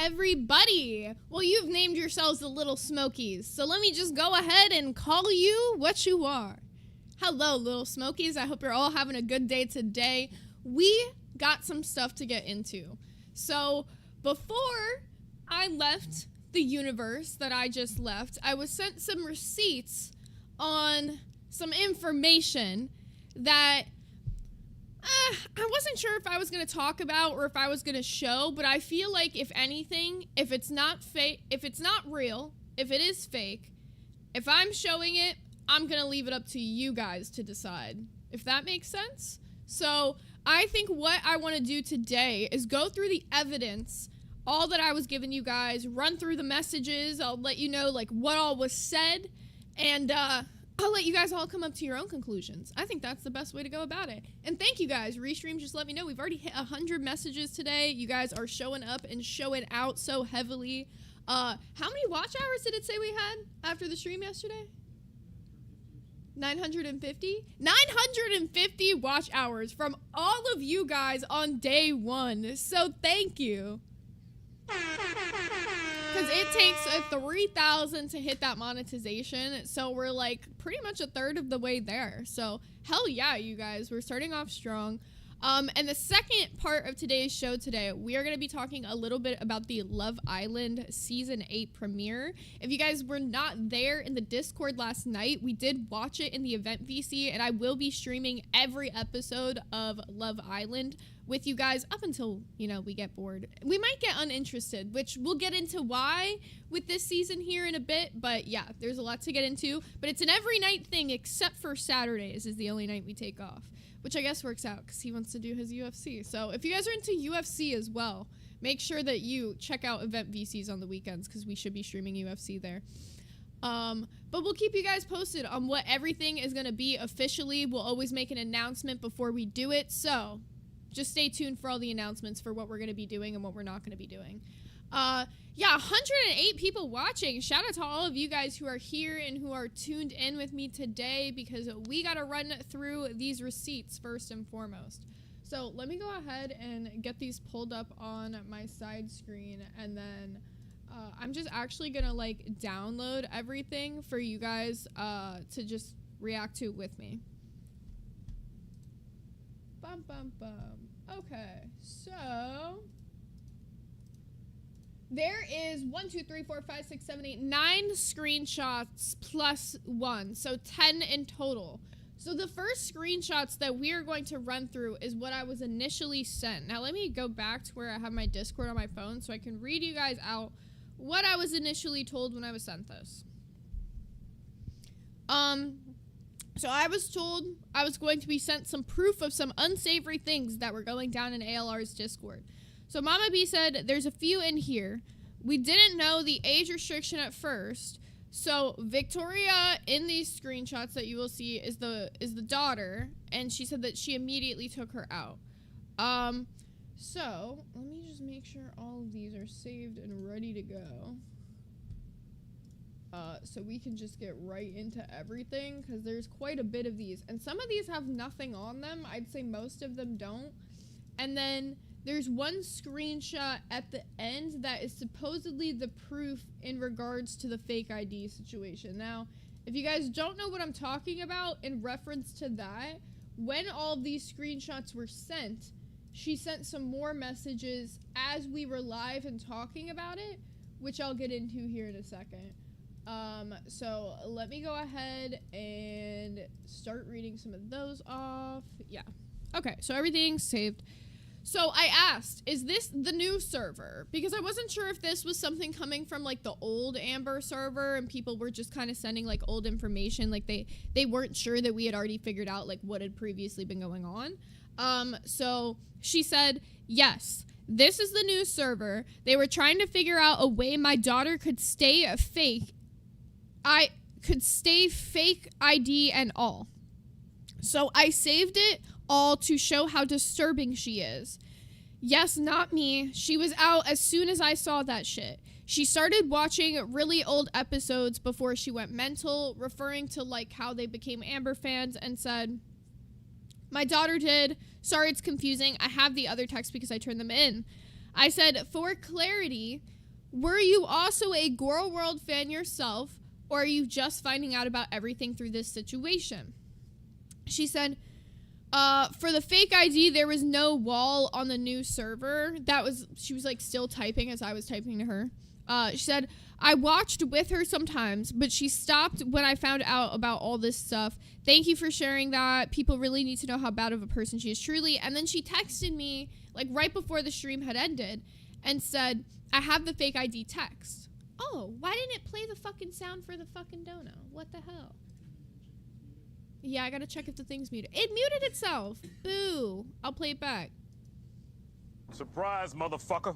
Everybody! Well, you've named yourselves the Little Smokies, so let me just go ahead and call you what you are. Hello, Little Smokies. I hope you're all having a good day today. We got some stuff to get into. So, before I left the universe that I just left, I was sent some receipts on some information that I wasn't sure if I was going to talk about or if I was going to show, but I feel like if anything, if it's not fake, if it's not real, if it is fake, if I'm showing it, I'm going to leave it up to you guys to decide, if that makes sense. So I think what I want to do today is go through the evidence, all that I was giving you guys, run through the messages. I'll let you know like what all was said, and I'll let you guys all come up to your own conclusions. I think that's the best way to go about it. And thank you guys. Restream just let me know. We've already hit 100 messages today. You guys are showing up and showing out so heavily. How many watch hours did it say we had after the stream yesterday? 950? 950 watch hours from all of you guys on day one. So thank you. Because it takes 3,000 to hit that monetization, so we're like pretty much a third of the way there. So hell yeah, you guys, we're starting off strong. And the second part of today's show today, we are going to be talking a little bit about the Love Island Season 8 premiere. If you guys were not there in the Discord last night, we did watch it in the event VC, and I will be streaming every episode of Love Island with you guys up until, you know, we get bored. We might get uninterested, which we'll get into why with this season here in a bit, but yeah, there's a lot to get into. But it's an every night thing except for Saturdays is the only night we take off, which I guess works out because he wants to do his UFC. So if you guys are into UFC as well, make sure that you check out event VCs on the weekends because we should be streaming UFC there. But we'll keep you guys posted on what everything is going to be officially. We'll always make an announcement before we do it, so just stay tuned for all the announcements for what we're going to be doing and what we're not going to be doing. Yeah, 108 people watching. Shout out to all of you guys who are here and who are tuned in with me today because we got to run through these receipts first and foremost. So let me go ahead and get these pulled up on my side screen, and then I'm just actually going to like download everything for you guys to just react to with me. Bum, bum, bum. Okay, so there is 9 screenshots plus 1, so 10 in total. So the first screenshots that we are going to run through is what I was initially sent. Now let me go back to where I have my Discord on my phone so I can read you guys out what I was initially told when I was sent this. So I was told I was going to be sent some proof of some unsavory things that were going down in ALR's Discord. So Mama B said, there's a few in here. We didn't know the age restriction at first. So Victoria in these screenshots that you will see is the daughter, and she said that she immediately took her out. So let me just make sure all of these are saved and ready to go. So we can just get right into everything because there's quite a bit of these, and some of these have nothing on them. I'd say most of them don't. And then there's one screenshot at the end that is supposedly the proof in regards to the fake ID situation. Now, if you guys don't know what I'm talking about in reference to that, when all of these screenshots were sent, she sent some more messages as we were live and talking about it, which I'll get into here in a second. So let me go ahead and start reading some of those off. Yeah. Okay, so everything's saved. So I asked, is this the new server? Because I wasn't sure if this was something coming from like the old Amber server and people were just kind of sending like old information. Like they weren't sure that we had already figured out like what had previously been going on. So she said, yes, this is the new server. They were trying to figure out a way my daughter could stay fake. I could stay fake ID and all. So I saved it all to show how disturbing she is. Yes, not me. She was out as soon as I saw that shit. She started watching really old episodes before she went mental, referring to like how they became Amber fans, and said, my daughter did. Sorry, it's confusing. I have the other text because I turned them in. I said, for clarity, were you also a Girl World fan yourself, or are you just finding out about everything through this situation? She said, for the fake ID, there was no wall on the new server. She was like still typing as I was typing to her. She said, I watched with her sometimes, but she stopped when I found out about all this stuff. Thank you for sharing that. People really need to know how bad of a person she is truly. And then she texted me like right before the stream had ended and said, I have the fake ID text. Oh, why didn't it play the fucking sound for the fucking dono? What the hell? Yeah, I gotta check if the thing's muted. It muted itself. Boo. I'll play it back. Surprise, motherfucker.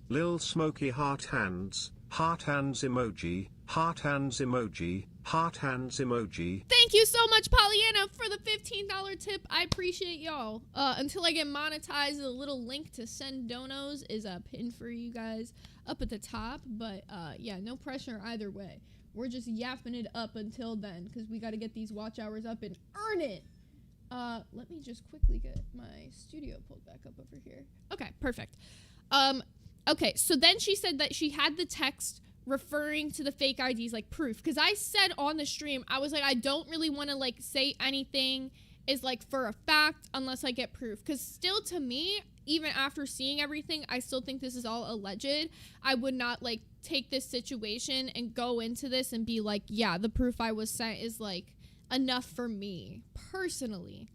Lil Smoky heart hands emoji, heart hands emoji, heart hands emoji. Thank you so much, Pollyanna, for the $15 tip. I appreciate y'all. Until I get monetized, the little link to send donos is a pin for you guys up at the top. But yeah, no pressure either way. We're just yapping it up until then because we got to get these watch hours up and earn it. Let me just quickly get my studio pulled back up over here. Okay, perfect. Okay, so then she said that she had the text referring to the fake IDs like proof, because I said on the stream, I was like, I don't really want to like say anything is like for a fact unless I get proof, because still to me, even after seeing everything, I still think this is all alleged. I would not like take this situation and go into this and be like, yeah, the proof I was sent is like enough for me personally.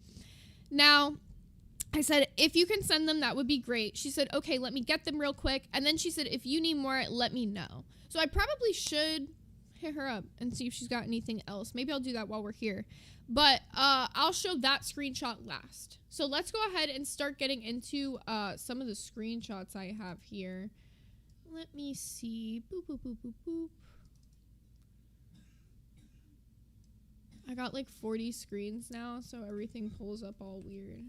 Now, I said, if you can send them, that would be great. She said, okay, let me get them real quick. And then she said, if you need more, let me know. So I probably should hit her up and see if she's got anything else. Maybe I'll do that while we're here. But I'll show that screenshot last. So let's go ahead and start getting into some of the screenshots I have here. Let me see. Boop, boop, boop, boop, boop. I got like 40 screens now, so everything pulls up all weird.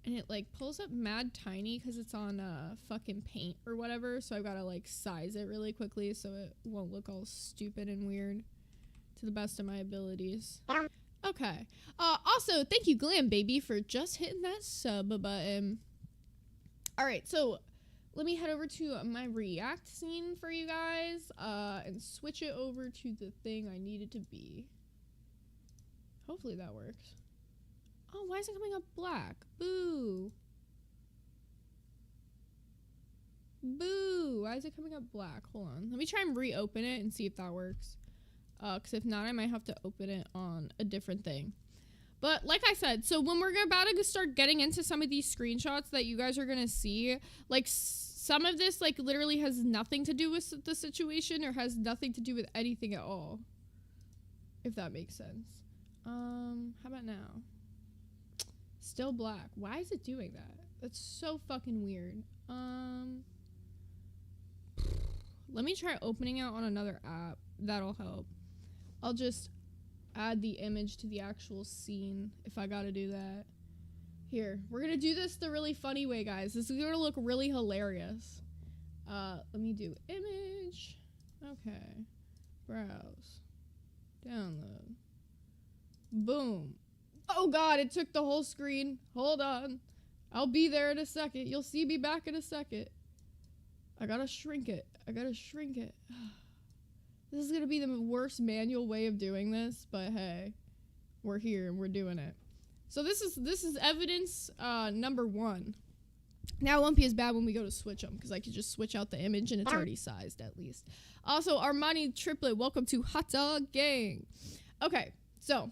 And it like pulls up mad tiny because it's on fucking Paint or whatever. So I've got to like size it really quickly so it won't look all stupid and weird to the best of my abilities. Okay. Also, thank you, Glam Baby, for just hitting that sub button. All right, so let me head over to my React scene for you guys and switch it over to the thing I need it to be. Hopefully that works. Oh, why is it coming up black? Boo. Boo. Why is it coming up black? Hold on. Let me try and reopen it and see if that works. Because if not, I might have to open it on a different thing. But like I said, so when we're about to start getting into some of these screenshots that you guys are going to see, like some of this like literally has nothing to do with the situation or has nothing to do with anything at all. If that makes sense. How about now? Still black. Why is it doing that? That's so fucking weird. Let me try opening it on another app. That'll help. I'll just add the image to the actual scene if I gotta do that. Here, we're gonna do this the really funny way, guys. This is gonna look really hilarious. Let me do image. Okay. Browse. Download. Boom. Oh god, it took the whole screen. Hold on. I'll be there in a second. You'll see me back in a second. I gotta shrink it. This is gonna be the worst manual way of doing this, but hey, we're here and we're doing it. So this is evidence number 1. Now it won't be as bad when we go to switch them, because I could just switch out the image and it's already sized at least. Also, Armani Triplet, welcome to Hot Dog Gang. Okay, so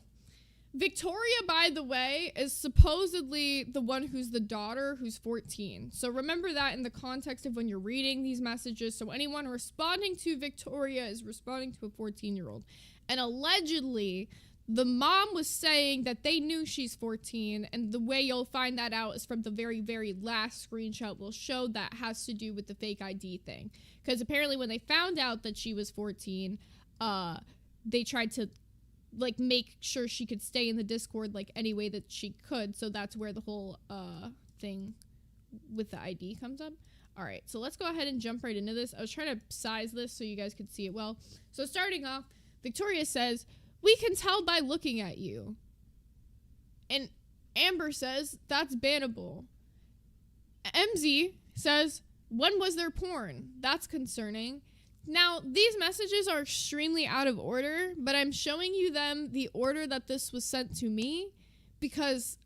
Victoria, by the way, is supposedly the one who's the daughter who's 14. So remember that in the context of when you're reading these messages. So anyone responding to Victoria is responding to a 14-year-old. And allegedly, the mom was saying that they knew she's 14, and the way you'll find that out is from the very, very last screenshot we'll show that has to do with the fake ID thing. Because apparently when they found out that she was 14, they tried to, like, make sure she could stay in the Discord, like, any way that she could. So that's where the whole thing with the ID comes up. All right, so let's go ahead and jump right into this. I was trying to size this so you guys could see it well. So starting off, Victoria says, "We can tell by looking at you." And Amber says, "That's bannable." MZ says, "When was there porn? That's concerning." Now, these messages are extremely out of order, but I'm showing you them the order that this was sent to me because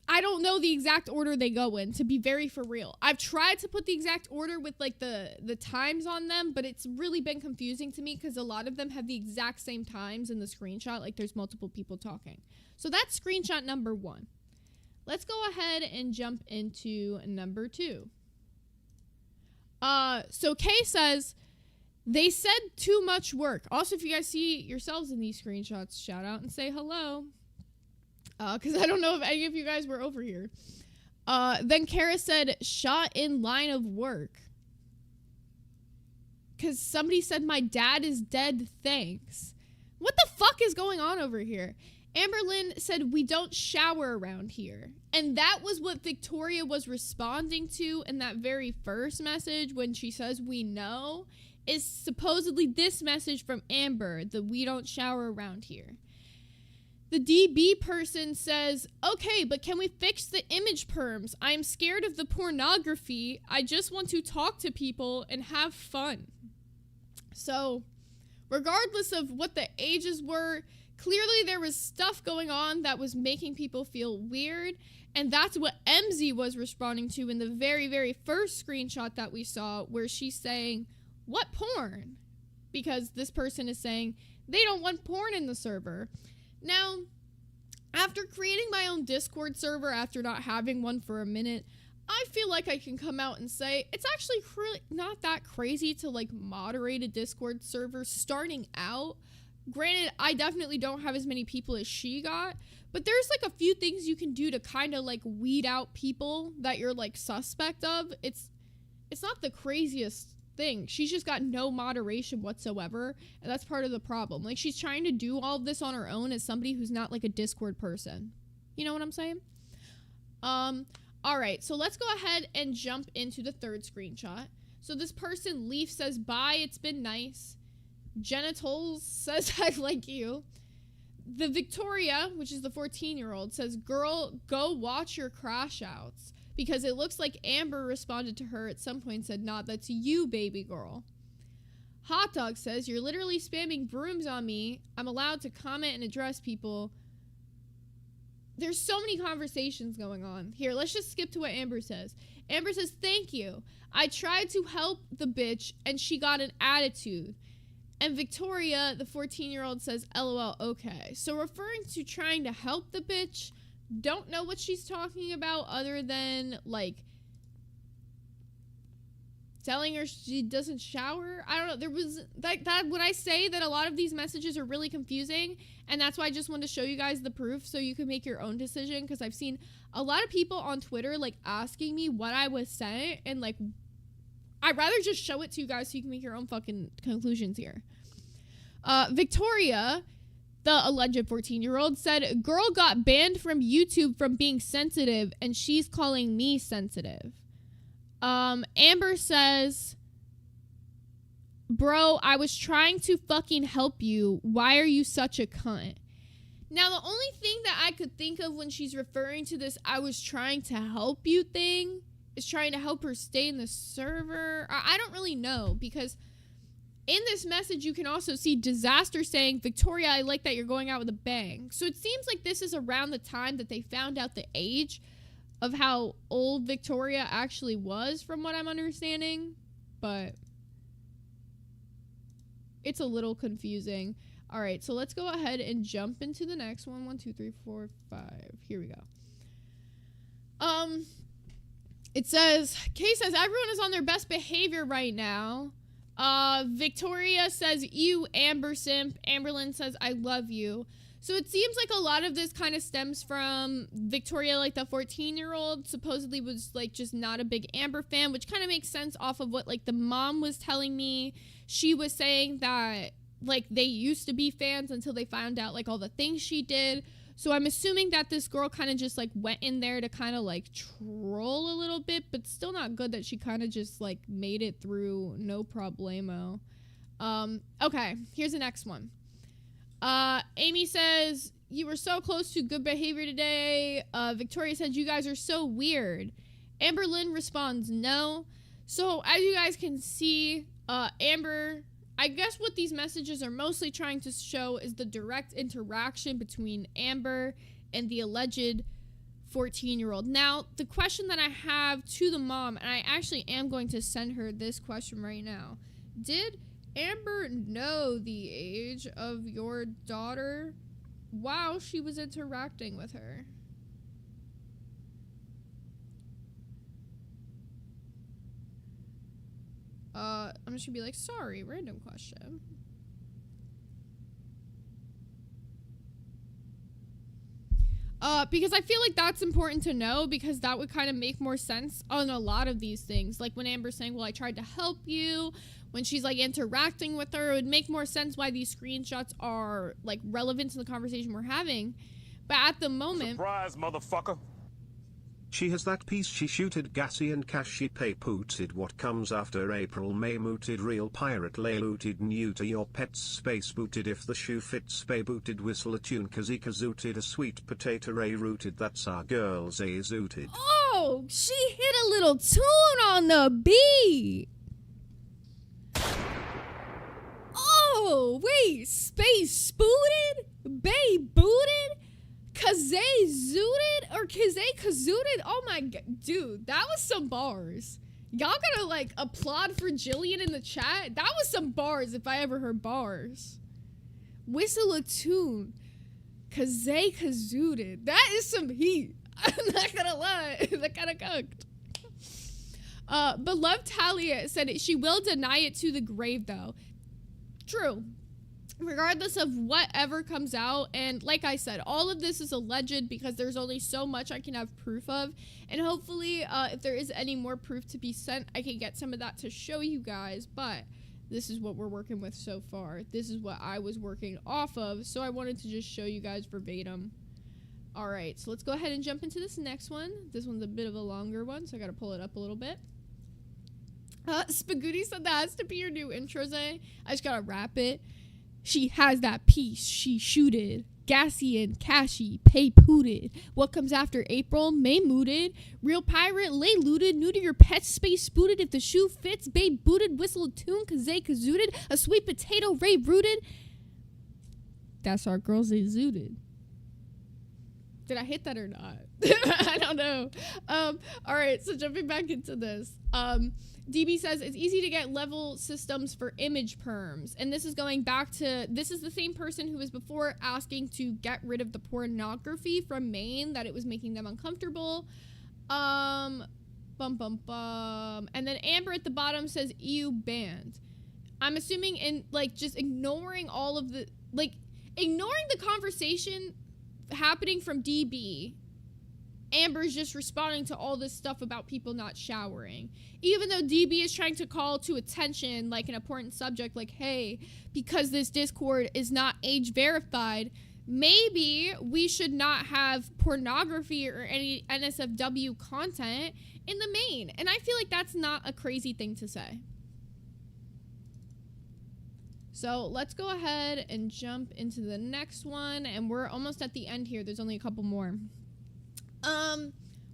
I don't know the exact order they go in, to be very for real. I've tried to put the exact order with, like, the times on them, but it's really been confusing to me because a lot of them have the exact same times in the screenshot, like there's multiple people talking. So that's screenshot number 1. Let's go ahead and jump into number 2. So Kay says, "They said too much work." Also, if you guys see yourselves in these screenshots, shout out and say hello. Because I don't know if any of you guys were over here. Then Kara said, "Shot in line of work." Because somebody said, "My dad is dead, thanks." What the fuck is going on over here? Amberlynn said, "We don't shower around here." And that was what Victoria was responding to in that very first message when she says, "We know," is supposedly this message from Amber, the "we don't shower around here." The DB person says, "Okay, but can we fix the image perms? I'm scared of the pornography. I just want to talk to people and have fun." So, regardless of what the ages were, clearly there was stuff going on that was making people feel weird, and that's what MZ was responding to in the very, very first screenshot that we saw, where she's saying, "What porn?" Because this person is saying they don't want porn in the server. Now, after creating my own Discord server after not having one for a minute, I feel like I can come out and say it's actually not that crazy to, like, moderate a Discord server starting out. Granted, I definitely don't have as many people as she got, but there's, like, a few things you can do to kind of, like, weed out people that you're, like, suspect of. It's not the craziest thing. She's just got no moderation whatsoever, and that's part of the problem. Like, she's trying to do all of this on her own as somebody who's not, like, a Discord person. You know what I'm saying? All right, so let's go ahead and jump into the third screenshot. So this person, Leaf, says, "Bye, it's been nice." Genitals says, "I like you." The Victoria, which is the 14-year-old, says, "Girl, go watch your crash outs." Because it looks like Amber responded to her at some point and said, "Nah, that's you, baby girl." Hot Dog says, "You're literally spamming brooms on me. I'm allowed to comment and address people." There's so many conversations going on. Here, let's just skip to what Amber says. Amber says, "Thank you. I tried to help the bitch and she got an attitude." And Victoria, the 14-year-old, says, "LOL, okay." So referring to trying to help the bitch, don't know what she's talking about other than, like, telling her she doesn't shower. I don't know. There was that when I say that a lot of these messages are really confusing, and that's why I just wanted to show you guys the proof so you can make your own decision, because I've seen a lot of people on Twitter, like, asking me what I was saying, and, like, I'd rather just show it to you guys so you can make your own fucking conclusions here. Victoria, the alleged 14-year-old, said, "Girl got banned from YouTube from being sensitive, and she's calling me sensitive." Amber says, "Bro, I was trying to fucking help you. Why are you such a cunt?" Now, the only thing that I could think of when she's referring to this "I was trying to help you" thing is trying to help her stay in the server. I don't really know, because in this message, you can also see Disaster saying, "Victoria, I like that you're going out with a bang." So it seems like this is around the time that they found out the age of how old Victoria actually was, from what I'm understanding. But it's a little confusing. All right, so let's go ahead and jump into the next one. 1, 2, 3, 4, 5. Here we go. It says, Kay says, "Everyone is on their best behavior right now. Victoria says, "You, Amber simp." Amberlynn says, "I love you." So it seems like a lot of this kind of stems from Victoria, like the 14-year-old supposedly was like just not a big Amber fan, which kind of makes sense off of what like the mom was telling me. She was saying that like they used to be fans until they found out like all the things she did. So I'm assuming that this girl kind of just like went in there to kind of like troll a little bit, but still not good that she kind of just like made it through no problemo. Okay, here's the next one. Amy says, "You were so close to good behavior today." Victoria said, "You guys are so weird." Amberlynn responds, "No." So as you guys can see, Amber, I guess what these messages are mostly trying to show is the direct interaction between Amber and the alleged 14-year-old. Now, the question that I have to the mom, and I actually am going to send her this question right now. Did Amber know the age of your daughter while she was interacting with her? I'm just gonna be like, sorry, random question. Because I feel like that's important to know, because that would kind of make more sense on a lot of these things. Like when Amber's saying, well, I tried to help you, when she's like interacting with her, it would make more sense why these screenshots are like relevant to the conversation we're having. But at the moment... Surprise, motherfucker. She has that piece she shooted gassy and cash she pay pooted what comes after April May mooted real pirate lay looted new to your pet's space booted if the shoe fits spay booted whistle a tune kazika zooted a sweet potato ray rooted that's our girls a zooted. Oh, she hit a little tune on the beat. Oh, wait, space spooted? Bay booted? Kaze zooted or Kaze kazooted? Oh my god, dude, that was some bars. Y'all gotta like applaud for Jillian in the chat. That was some bars if I ever heard bars. Whistle a tune. Kaze kazooted. That is some heat. I'm not gonna lie. That kind of cooked. Beloved Talia said she will deny it to the grave though. True. Regardless of whatever comes out, and like I said, all of this is alleged because there's only so much I can have proof of, and hopefully if there is any more proof to be sent, I can get some of that to show you guys. But this is what we're working with so far. This is what I was working off of, so I wanted to just show you guys verbatim. Alright, so let's go ahead and jump into this next one. This one's a bit of a longer one, so I gotta pull it up a little bit. Spagooty said that has to be your new intro, Zay. I just gotta wrap it. She has that piece, she shooted. Gassy and cashy, pay pooted. What comes after April? May mooted. Real pirate, lay looted. New to your pet, space booted. If the shoe fits, babe booted. Whistle a tune, kaze kazooted. A sweet potato, ray rooted. That's our girls, they zooted. Did I hit that or not? I don't know. Alright, so jumping back into this. DB says it's easy to get level systems for image perms. And this is going back to, this is the same person who was before asking to get rid of the pornography from Maine, that it was making them uncomfortable. And then Amber at the bottom says EU banned. I'm assuming in like just ignoring all of the, like ignoring the conversation happening from DB, Amber's just responding to all this stuff about people not showering. Even though DB is trying to call to attention, like, an important subject, like, hey, because this Discord is not age verified, maybe we should not have pornography or any NSFW content in the main. And I feel like that's not a crazy thing to say. So let's go ahead and jump into the next one. And we're almost at the end here. There's only a couple more.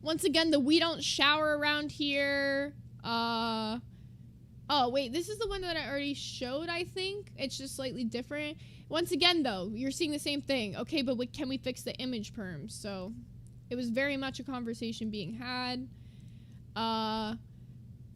Once again, the we don't shower around here. Oh, wait, this is the one that I already showed, I think. It's just slightly different. Once again, though, you're seeing the same thing. Okay, but can we fix the image perms? So it was very much a conversation being had.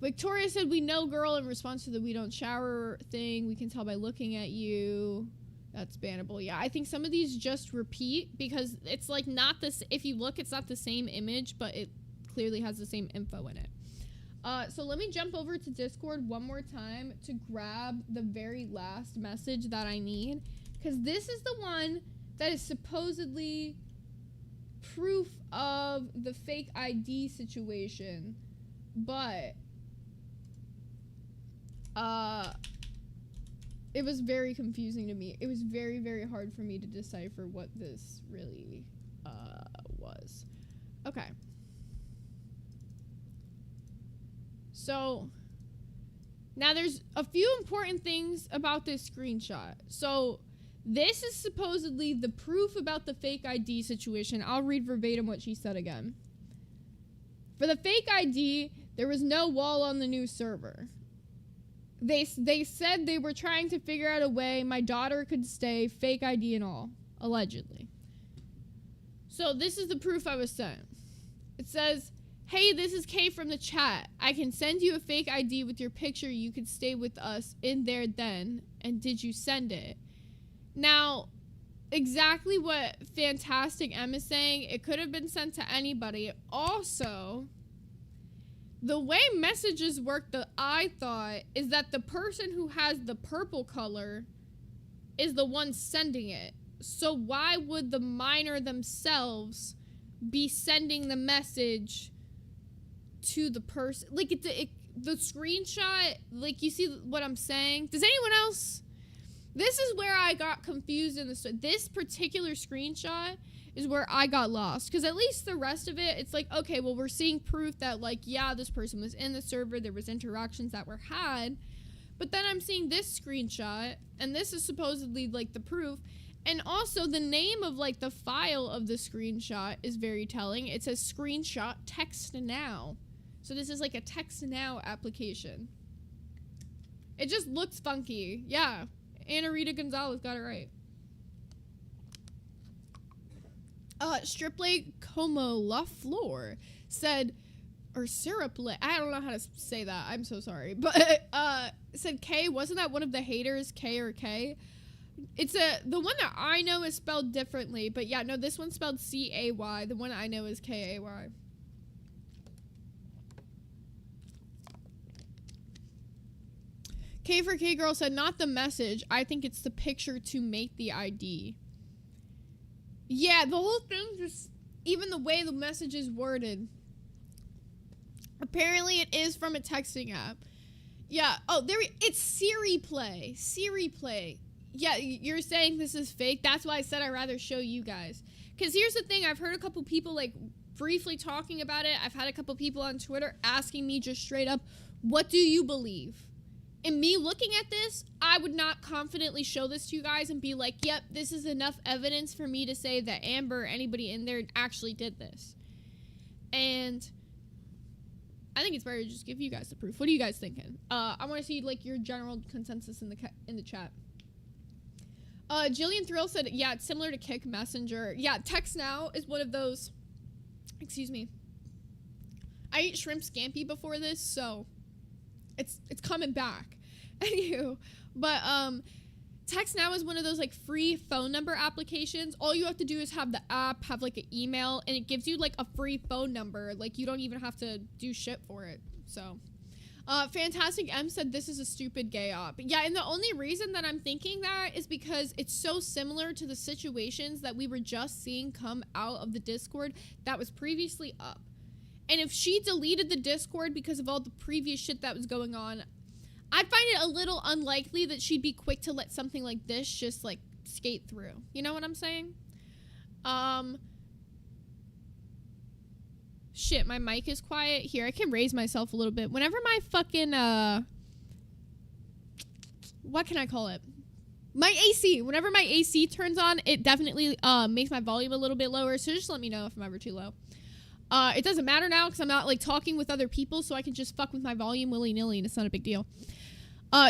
Victoria said, we know, girl, in response to the we don't shower thing. We can tell by looking at you. That's bannable. Yeah, I think some of these just repeat because it's like not this. If you look, it's not the same image, but it clearly has the same info in it. So let me jump over to Discord one more time to grab the very last message that I need, because this is the one that is supposedly proof of the fake ID situation, but it was very confusing to me. It was very, very hard for me to decipher what this really was. Okay. So now there's a few important things about this screenshot. So this is supposedly the proof about the fake ID situation. I'll read verbatim what she said again. For the fake ID, there was no wall on the new server. They said they were trying to figure out a way my daughter could stay, fake ID and all, allegedly. So this is the proof I was sent. It says, hey, this is Kay from the chat. I can send you a fake ID with your picture. You could stay with us in there then. And did you send it? Now, exactly what Fantastic M is saying, it could have been sent to anybody. Also, the way messages work that I thought is that the person who has the purple color is the one sending it. So why would the minor themselves be sending the message to the person? Like, the screenshot, like, you see what I'm saying? Does anyone else? This is where I got confused in this particular screenshot is where I got lost. Because at least the rest of it, it's like, okay, well, we're seeing proof that, like, yeah, this person was in the server. There was interactions that were had. But then I'm seeing this screenshot, and this is supposedly, like, the proof. And also, the name of, like, the file of the screenshot is very telling. It says screenshot text now. So this is, like, a text now application. It just looks funky. Yeah. Ana Rita Gonzalez got it right. Stripley Como La Flor said, or Syrupley, I don't know how to say that, I'm so sorry, but said K, wasn't that one of the haters, K or K? It's the one that I know is spelled differently, but yeah, no, this one's spelled C-A-Y, the one I know is K-A-Y. K for K girl said, not the message, I think it's the picture to make the ID. Yeah, the whole thing, just even the way the message is worded. Apparently it is from a texting app. Yeah, oh, it's Siri Play. Siri Play. Yeah, you're saying this is fake? That's why I said I'd rather show you guys. Because here's the thing, I've heard a couple people, like, briefly talking about it. I've had a couple people on Twitter asking me just straight up, what do you believe? And me looking at this, I would not confidently show this to you guys and be like, yep, this is enough evidence for me to say that Amber or anybody in there actually did this. And I think it's better to just give you guys the proof. What are you guys thinking? I want to see, like, your general consensus in the chat. Jillian Thrill said, yeah, it's similar to Kik Messenger. Yeah, Text Now is one of those. Excuse me. I ate shrimp scampi before this, so it's coming back. Anywho, but Text Now is one of those, like, free phone number applications. All you have to do is have the app, have, like, an email, and it gives you, like, a free phone number. Like, you don't even have to do shit for it. So, Fantastic M said this is a stupid gay op. Yeah, and the only reason that I'm thinking that is because it's so similar to the situations that we were just seeing come out of the Discord that was previously up. And if she deleted the Discord because of all the previous shit that was going on, I find it a little unlikely that she'd be quick to let something like this just, like, skate through. You know what I'm saying? Shit, my mic is quiet. Here, I can raise myself a little bit. Whenever my fucking, what can I call it? My AC. Whenever my AC turns on, it definitely, makes my volume a little bit lower. So just let me know if I'm ever too low. It doesn't matter now because I'm not, like, talking with other people, so I can just fuck with my volume willy-nilly and it's not a big deal.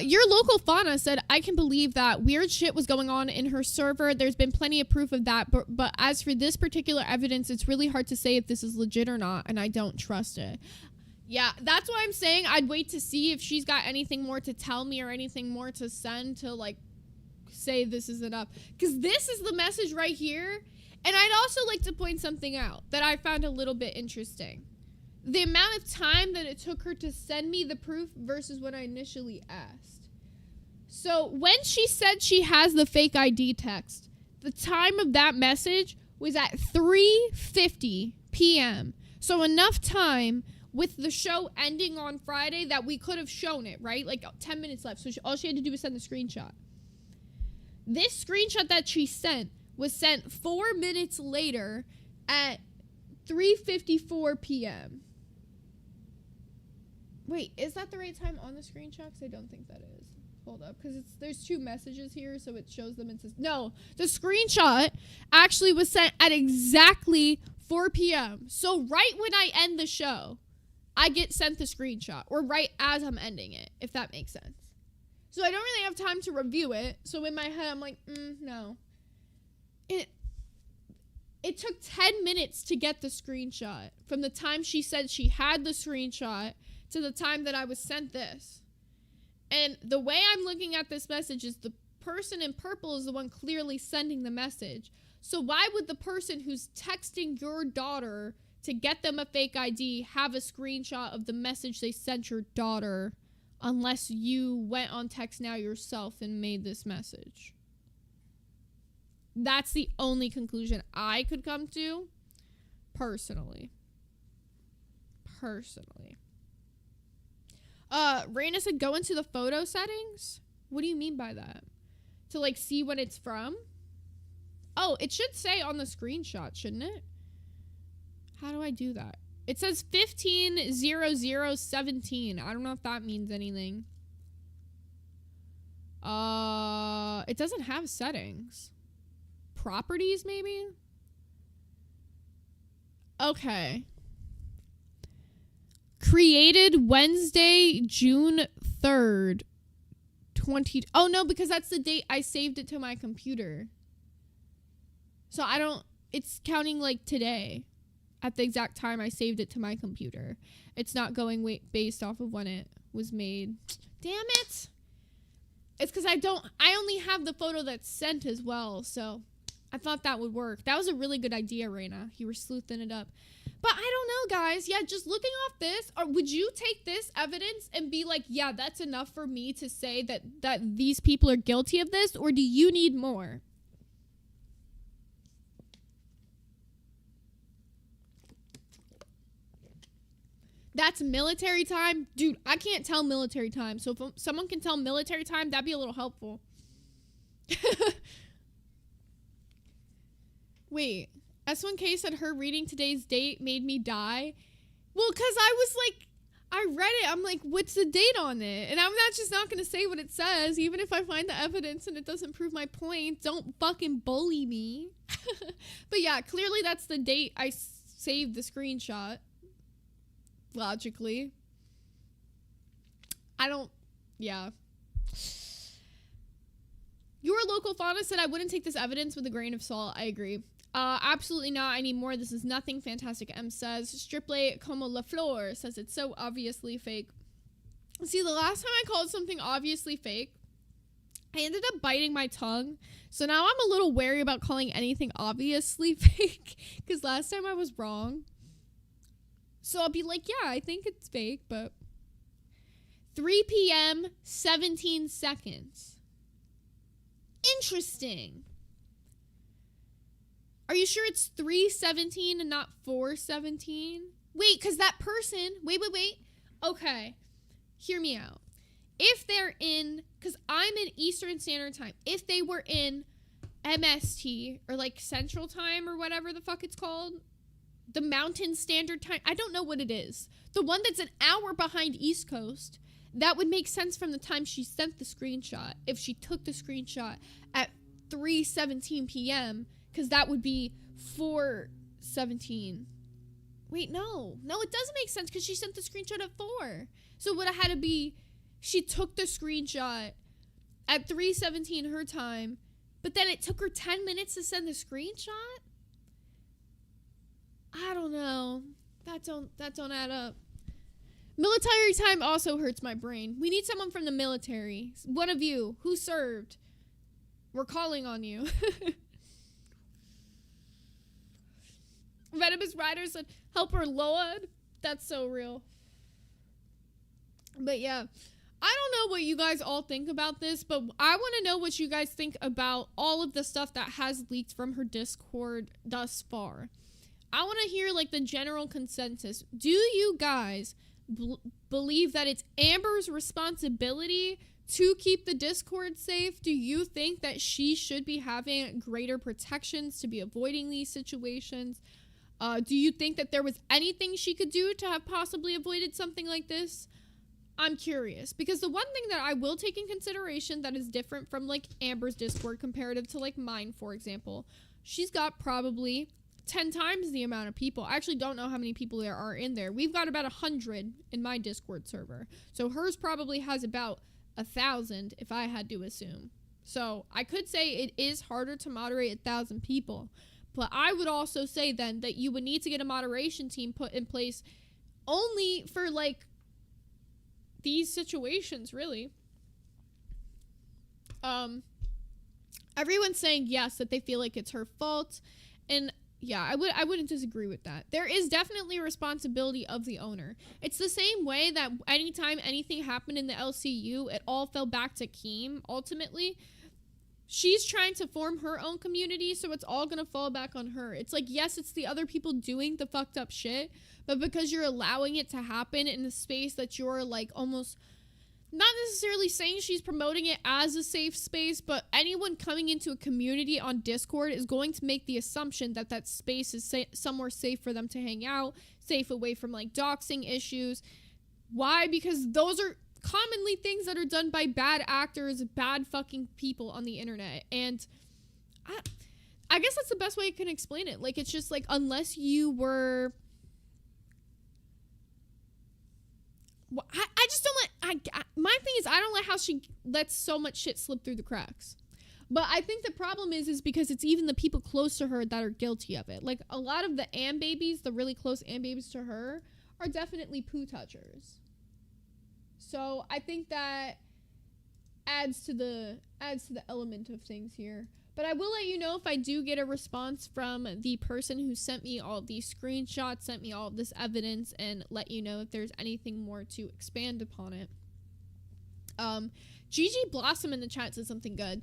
Your local fauna said, I can believe that weird shit was going on in her server. There's been plenty of proof of that, but as for this particular evidence, it's really hard to say if this is legit or not, and I don't trust it. Yeah, that's why I'm saying I'd wait to see if she's got anything more to tell me or anything more to send to, like, say this is enough. Because this is the message right here. And I'd also like to point something out that I found a little bit interesting. the amount of time that it took her to send me the proof versus what I initially asked. So when she said she has the fake ID text, the time of that message was at 3:50 p.m. So enough time with the show ending on Friday that we could have shown it, right? Like 10 minutes left. So all she had to do was send the screenshot. This screenshot that she sent was sent 4 minutes later at 3:54 p.m. Wait, is that the right time on the screenshot? 'Cause I don't think that is. Hold up, because there's two messages here, so it shows them and says, no, the screenshot actually was sent at exactly 4 p.m. So right when I end the show, I get sent the screenshot, or right as I'm ending it, if that makes sense. So I don't really have time to review it. So in my head, I'm like, no. It took 10 minutes to get the screenshot from the time she said she had the screenshot to the time that I was sent this. And the way I'm looking at this message is the person in purple is the one clearly sending the message. So why would the person who's texting your daughter to get them a fake ID have a screenshot of the message they sent your daughter unless you went on Text Now yourself and made this message? That's the only conclusion I could come to personally. Raina said go into the photo settings. What do you mean by that? To like see what it's from? Oh, it should say on the screenshot, shouldn't it? How do I do that? It says 150017. I don't know if that means anything. It doesn't have settings. Properties, maybe? Okay. Created Wednesday, June 3rd, 20... Oh, no, because that's the date I saved it to my computer. So I don't... It's counting, like, today. At the exact time I saved it to my computer. It's not going based off of when it was made. Damn it! It's because I only have the photo that's sent as well, so... I thought that would work. That was a really good idea, Raina. You were sleuthing it up. But I don't know, guys. Yeah, just looking off this, or would you take this evidence and be like, yeah, that's enough for me to say that these people are guilty of this, or do you need more? That's military time? Dude, I can't tell military time. So if someone can tell military time, that'd be a little helpful. Wait, S1K said her reading today's date made me die. Well, because I was like, I read it. I'm like, what's the date on it? And I'm not going to say what it says, even if I find the evidence and it doesn't prove my point. Don't fucking bully me. But yeah, clearly that's the date I saved the screenshot. Logically. Yeah. Your local fauna said I wouldn't take this evidence with a grain of salt. I agree. Absolutely not. I need more. This is nothing. Fantastic M says. Striple como la flor says it's so obviously fake. See, the last time I called something obviously fake, I ended up biting my tongue. So now I'm a little wary about calling anything obviously fake because last time I was wrong. So I'll be like, yeah, I think it's fake, but 3 p.m., 17 seconds. Interesting. Are you sure it's 3:17 and not 4:17? Wait, because that person... Wait. Okay. Hear me out. If they're in... Because I'm in Eastern Standard Time. If they were in MST, or like Central Time, or whatever the fuck it's called, the Mountain Standard Time, I don't know what it is. The one that's an hour behind East Coast, that would make sense from the time she sent the screenshot. If she took the screenshot at 3:17 p.m., because that would be 4:17. Wait, no, it doesn't make sense because she sent the screenshot at 4. So it would have had to be, she took the screenshot at 3:17 her time, but then it took her 10 minutes to send the screenshot? I don't know. That don't add up. Military time also hurts my brain. We need someone from the military. One of you who served. We're calling on you. Venomous Rider said, help her Lord. That's so real. But yeah, I don't know what you guys all think about this, but I want to know what you guys think about all of the stuff that has leaked from her Discord thus far. I want to hear like the general consensus. Do you guys believe that it's Amber's responsibility to keep the Discord safe? Do you think that she should be having greater protections to be avoiding these situations? Do you think that there was anything she could do to have possibly avoided something like this? I'm curious, because the one thing that I will take in consideration that is different from like Amber's Discord comparative to like mine, for example, she's got probably 10 times the amount of people. I actually don't know how many people there are in there. We've got about 100 in my Discord server. So hers probably has about 1,000 if I had to assume. So I could say it is harder to moderate 1,000 people. But I would also say then that you would need to get a moderation team put in place only for like these situations, really. Everyone's saying yes, that they feel like it's her fault. And yeah, I wouldn't disagree with that. There is definitely a responsibility of the owner. It's the same way that anytime anything happened in the LCU, it all fell back to Keem, ultimately. She's trying to form her own community, so it's all gonna fall back on her. It's like, yes, it's the other people doing the fucked up shit, but because you're allowing it to happen in a space that you're like almost not necessarily saying she's promoting it as a safe space, but anyone coming into a community on Discord is going to make the assumption that that space is somewhere safe for them to hang out, safe away from like doxing issues. Why? Because those are commonly things that are done by bad actors, bad fucking people on the internet. And I guess that's the best way I can explain it. Like, it's just like, unless you were... I just don't let... my thing is, I don't like how she lets so much shit slip through the cracks. But I think the problem is because it's even the people close to her that are guilty of it. Like, a lot of the Am babies, the really close Am babies to her, are definitely poo touchers. So I think that adds to the element of things here. But I will let you know if I do get a response from the person who sent me all of these screenshots, sent me all of this evidence, and let you know if there's anything more to expand upon it. Gigi Blossom in the chat said something good.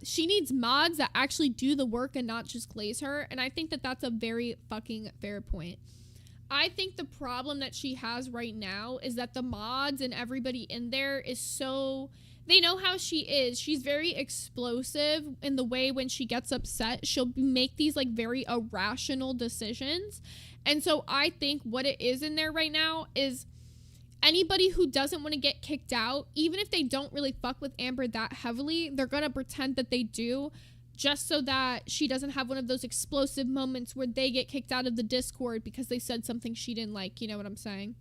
She needs mods that actually do the work and not just glaze her, and I think that that's a very fucking fair point. I think the problem that she has right now is that the mods and everybody in there is so... They know how she is. She's very explosive in the way when she gets upset, she'll make these like very irrational decisions. And so I think what it is in there right now is anybody who doesn't want to get kicked out, even if they don't really fuck with Amber that heavily, they're going to pretend that they do, just so that she doesn't have one of those explosive moments where they get kicked out of the Discord because they said something she didn't like. You know what I'm saying?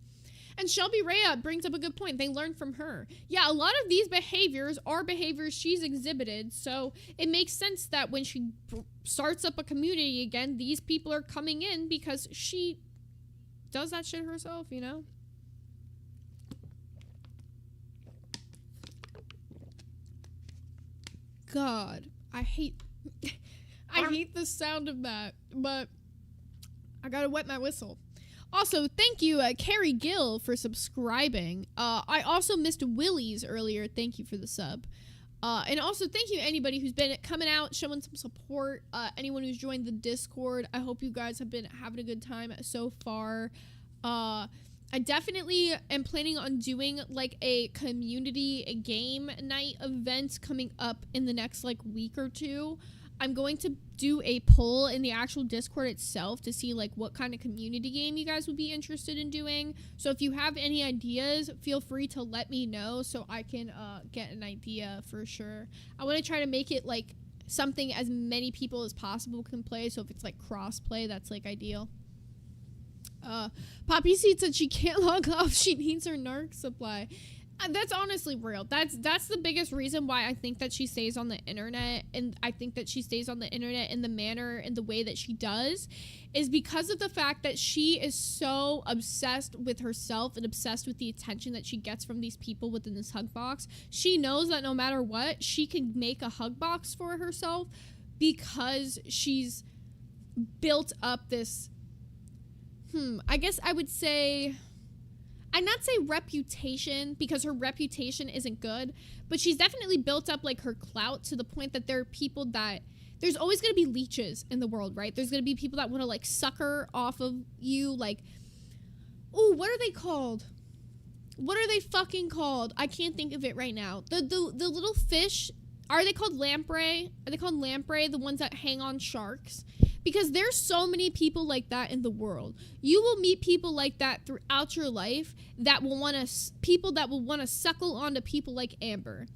And Shelby Rhea brings up a good point. They learned from her. Yeah, a lot of these behaviors are behaviors she's exhibited, so it makes sense that when she starts up a community again, these people are coming in because she does that shit herself, you know? God, I hate the sound of that, but I gotta wet my whistle. Also, thank you, Carrie Gill, for subscribing. I also missed Willie's earlier. Thank you for the sub. And also, thank you anybody who's been coming out, showing some support. Anyone who's joined the Discord. I hope you guys have been having a good time so far. I definitely am planning on doing, like, a community game night event coming up in the next, like, week or two. I'm going to do a poll in the actual Discord itself to see like what kind of community game you guys would be interested in doing. So if you have any ideas, feel free to let me know so I can get an idea for sure. I want to try to make it like something as many people as possible can play. So if it's like cross play, that's like ideal. Poppy Seed said she can't log off. She needs her narc supply. That's honestly real. That's the biggest reason why I think that she stays on the internet, and I think that she stays on the internet in the manner and the way that she does is because of the fact that she is so obsessed with herself and obsessed with the attention that she gets from these people within this hug box. She knows that no matter what, she can make a hug box for herself because she's built up this I guess I would say, I'd not say reputation, because her reputation isn't good, but she's definitely built up like her clout to the point that there are people that, there's always going to be leeches in the world, right? There's going to be people that want to like sucker off of you, like, oh, what are they called? What are they fucking called? I can't think of it right now. The little fish, are they called lamprey? Are they called lamprey? The ones that hang on sharks? Because there's so many people like that in the world. You will meet people like that throughout your life that will want to, people that will want to suckle onto people like Amber.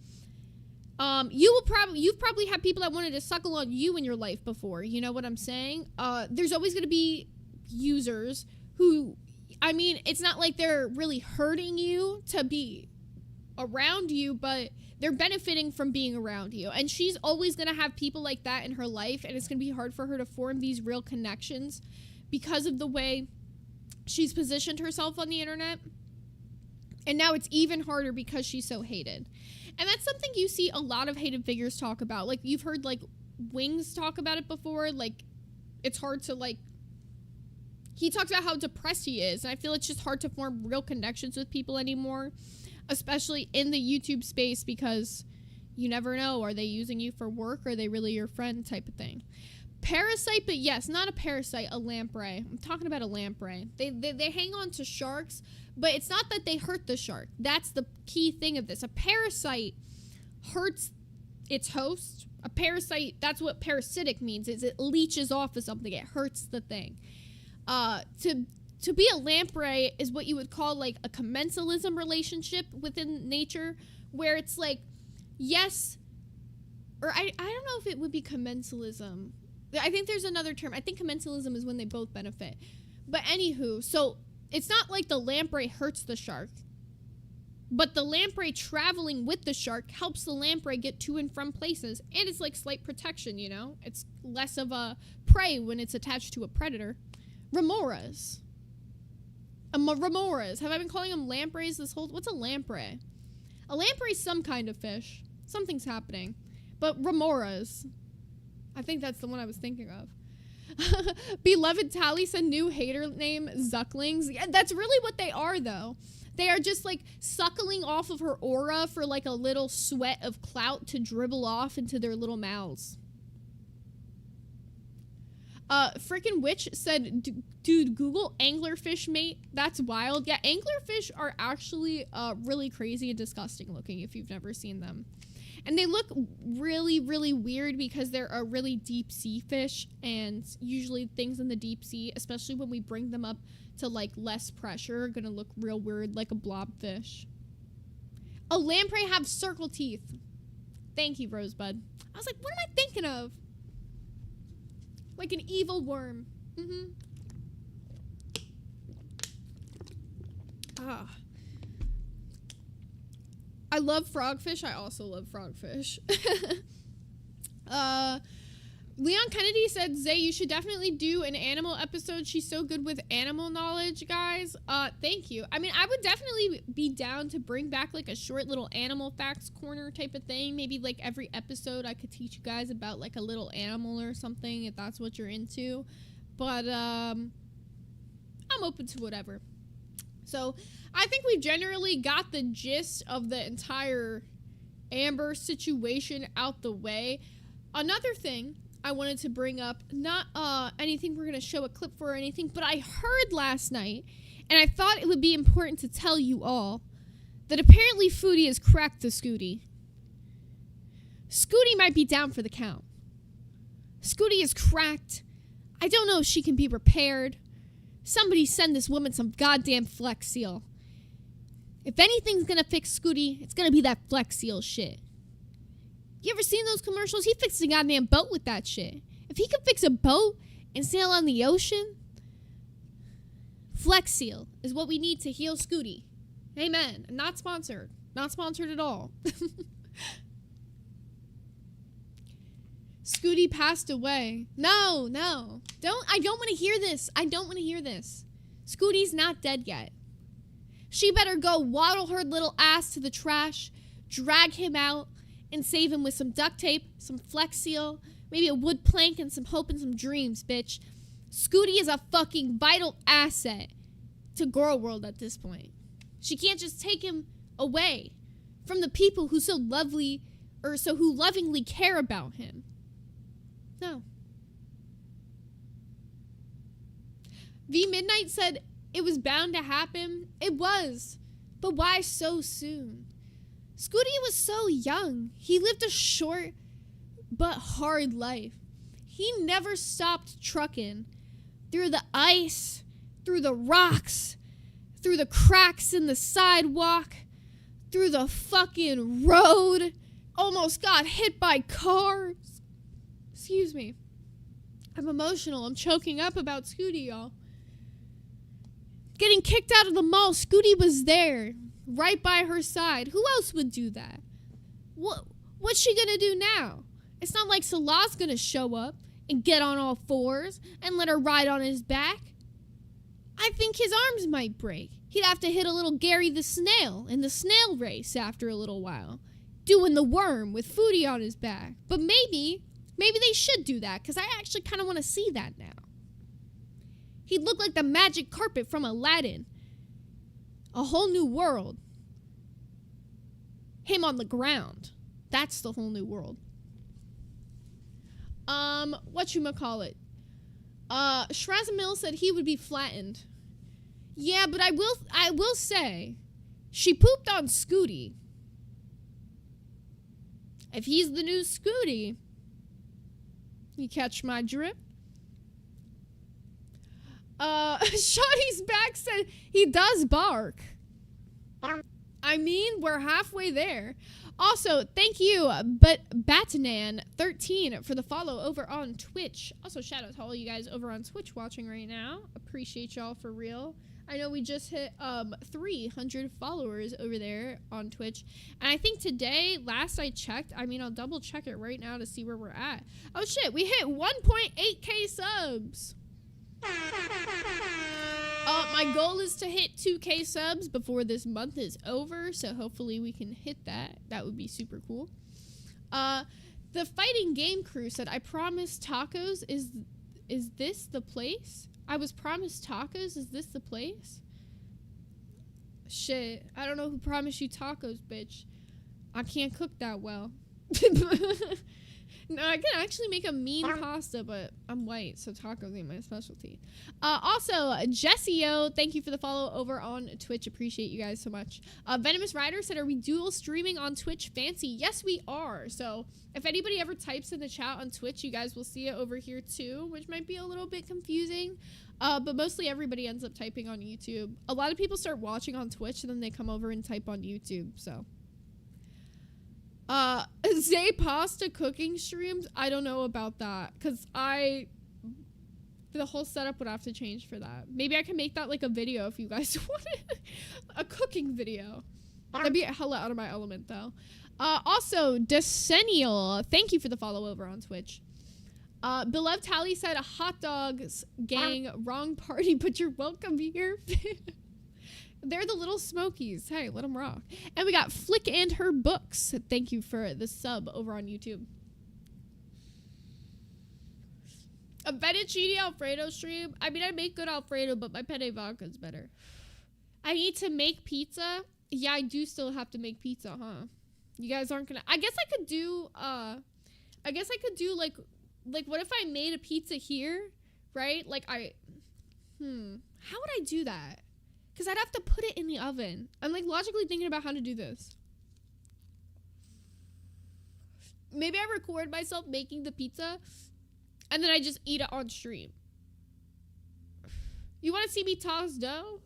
You've probably had people that wanted to suckle on you in your life before. You know what I'm saying? There's always going to be users who, I mean, it's not like they're really hurting you to be around you, but they're benefiting from being around you. And she's always going to have people like that in her life, and it's going to be hard for her to form these real connections because of the way she's positioned herself on the internet. And now it's even harder because she's so hated. And that's something you see a lot of hated figures talk about. Like, you've heard, like, Wings talk about it before. Like, it's hard to, like, he talks about how depressed he is, and I feel it's just hard to form real connections with people anymore, especially in the YouTube space, because you never know, are they using you for work, or are they really your friend type of thing. Parasite, but yes, not a parasite, a lamprey. I'm talking about a lamprey. They hang on to sharks, but it's not that they hurt the shark. That's the key thing of this. A parasite hurts its host. A parasite, that's what parasitic means, is it leeches off of something. It hurts the thing. To be a lamprey is what you would call like a commensalism relationship within nature, where it's like, yes, or I don't know if it would be commensalism. I think there's another term. I think commensalism is when they both benefit. But anywho, so it's not like the lamprey hurts the shark, but the lamprey traveling with the shark helps the lamprey get to and from places, and it's like slight protection, you know? It's less of a prey when it's attached to a predator. Remoras. Remoras. Have I been calling them lampreys this whole... What's a lamprey? A lamprey is some kind of fish. Something's happening. But remoras. I think that's the one I was thinking of. Beloved Tally said new hater name, Zucklings. Yeah, that's really what they are, though. They are just, like, suckling off of her aura for, like, a little sweat of clout to dribble off into their little mouths. Frickin' Witch said, dude, Google anglerfish mate. That's wild. Yeah, anglerfish are actually really crazy and disgusting looking if you've never seen them. And they look really, really weird because they're a really deep sea fish, and usually things in the deep sea, especially when we bring them up to like less pressure, are gonna look real weird like a blobfish. Oh, lamprey have circle teeth. Thank you, Rosebud. I was like, what am I thinking of? Like an evil worm. I love frogfish. I also love frogfish. Leon Kennedy said, Zay, you should definitely do an animal episode. She's so good with animal knowledge, guys. Thank you. I mean, I would definitely be down to bring back like a short little animal facts corner type of thing. Maybe like every episode I could teach you guys about like a little animal or something if that's what you're into. But I'm open to whatever. So I think we've generally got the gist of the entire Amber situation out the way. Another thing I wanted to bring up, not anything we're going to show a clip for or anything, but I heard last night, and I thought it would be important to tell you all, that apparently Foodie has cracked the Scooty. Scooty might be down for the count. Scooty is cracked. I don't know if she can be repaired. Somebody send this woman some goddamn Flex Seal. If anything's gonna fix Scooty, it's gonna be that Flex Seal shit. You ever seen those commercials? He fixed a goddamn boat with that shit. If he could fix a boat and sail on the ocean, Flex Seal is what we need to heal Scooty. Amen. Not sponsored. Not sponsored at all. Scooty passed away. No. I don't want to hear this. I don't want to hear this. Scooty's not dead yet. She better go waddle her little ass to the trash, drag him out, and save him with some duct tape, some Flex Seal, maybe a wood plank, and some hope and some dreams, bitch. Scooty is a fucking vital asset to Girl World at this point. She can't just take him away from the people who who lovingly care about him. No. V Midnight said it was bound to happen. It was. But why so soon? Scooty was so young. He lived a short but hard life. He never stopped trucking through the ice, through the rocks, through the cracks in the sidewalk, through the fucking road. Almost got hit by cars. Excuse me. I'm emotional. I'm choking up about Scooty, y'all. Getting kicked out of the mall, Scooty was there, right by her side. Who else would do that? What's she gonna do now? It's not like Salah's gonna show up and get on all fours and let her ride on his back. I think his arms might break. He'd have to hit a little Gary the Snail in the snail race after a little while, doing the worm with Foodie on his back. But maybe they should do that, because I actually kind of want to see that now. He'd look like the magic carpet from Aladdin. A whole new world. Him on the ground. That's the whole new world. Whatchamacallit? Shrazamil said he would be flattened. Yeah, but I will say, she pooped on Scooty. If he's the new Scooty, you catch my drip? Shawty's back said he does bark. I mean, we're halfway there. Also, thank you, Batanan13 for the follow over on Twitch. Also, shout out to all you guys over on Twitch watching right now. Appreciate y'all for real. I know we just hit 300 followers over there on Twitch. And I think today, last I checked, I mean, I'll double check it right now to see where we're at. Oh shit, we hit 1.8k subs. My goal is to hit 2k subs before this month is over, so hopefully we can hit that. That would be super cool. The Fighting Game Crew said, I promised tacos. Is this the place? I was promised tacos. Is this the place? Shit, I don't know who promised you tacos, bitch. I can't cook that well. No, I can actually make a mean pasta, but I'm white, so tacos ain't my specialty. Also, Jessio, thank you for the follow over on Twitch. Appreciate you guys so much. Venomous Rider said, are we dual streaming on Twitch? Fancy. Yes, we are. So if anybody ever types in the chat on Twitch, you guys will see it over here too, which might be a little bit confusing. But mostly everybody ends up typing on YouTube. A lot of people start watching on Twitch and then they come over and type on YouTube, so. Zay Pasta cooking streams, I don't know about that, because the whole setup would have to change for that. Maybe I can make that like a video if you guys want it. A cooking video. That'd be hella out of my element though. Also, Decennial, thank you for the follow over on Twitch. Beloved Tally said, a hot dogs gang, wrong party, but you're welcome here. They're the little Smokies. Hey, let them rock. And we got Flick and Her Books. Thank you for the sub over on YouTube. A fettuccine Alfredo stream. I mean, I make good Alfredo, but my penne vodka is better. I need to make pizza. Yeah, I do still have to make pizza, huh? You guys aren't gonna. I guess I could do. Like, what if I made a pizza here, right? Like how would I do that? Because I'd have to put it in the oven. I'm like logically thinking about how to do this. Maybe I record myself making the pizza and then I just eat it on stream. You want to see me toss dough?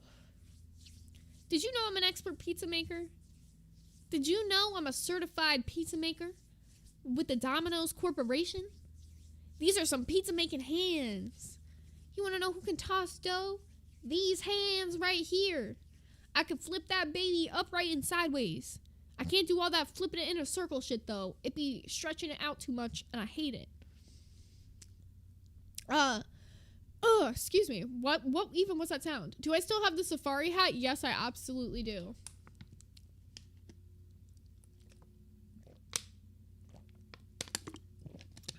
Did you know I'm an expert pizza maker? Did you know I'm a certified pizza maker with the Domino's Corporation? These are some pizza making hands. You want to know who can toss dough? These hands right here. I can flip that baby upright and sideways. I can't do all that flipping it in a circle shit though. It be stretching it out too much and I hate it. Excuse me. What even was that sound? Do I still have the safari hat? Yes, I absolutely do.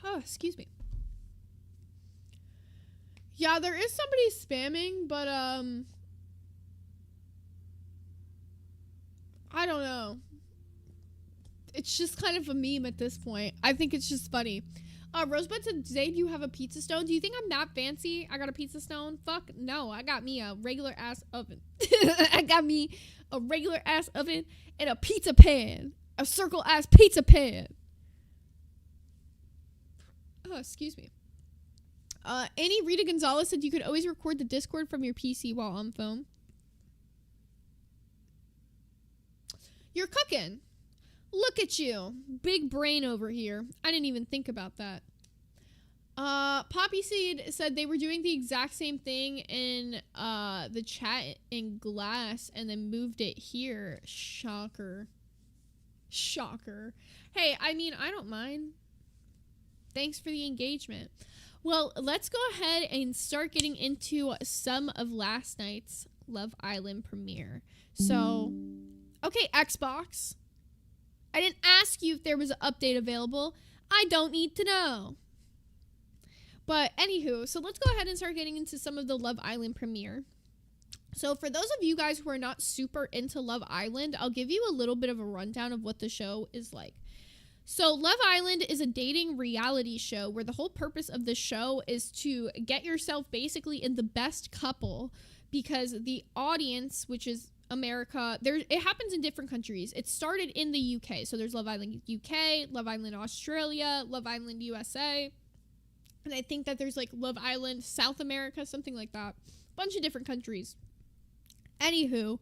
Oh, excuse me. Yeah, there is somebody spamming, but I don't know. It's just kind of a meme at this point. I think it's just funny. Rosebud said, Zay, do you have a pizza stone? Do you think I'm that fancy? I got a pizza stone? Fuck no. I got me a regular ass oven. I got me a regular ass oven and a pizza pan. A circle ass pizza pan. Oh, excuse me. Annie Rita Gonzalez said you could always record the Discord from your PC while on phone. You're cooking. Look at you. Big brain over here. I didn't even think about that. Poppy Seed said they were doing the exact same thing in the chat in Glass and then moved it here. Shocker. Shocker. Hey, I mean, I don't mind. Thanks for the engagement. Well, let's go ahead and start getting into some of last night's Love Island premiere. So, okay, Xbox. I didn't ask you if there was an update available. I don't need to know. But anywho, so let's go ahead and start getting into some of the Love Island premiere. So for those of you guys who are not super into Love Island, I'll give you a little bit of a rundown of what the show is like. So Love Island is a dating reality show where the whole purpose of the show is to get yourself basically in the best couple, because the audience, which is America, it happens in different countries. It started in the UK. So there's Love Island UK, Love Island Australia, Love Island USA. And I think that there's like Love Island South America, something like that. Bunch of different countries. Anywho,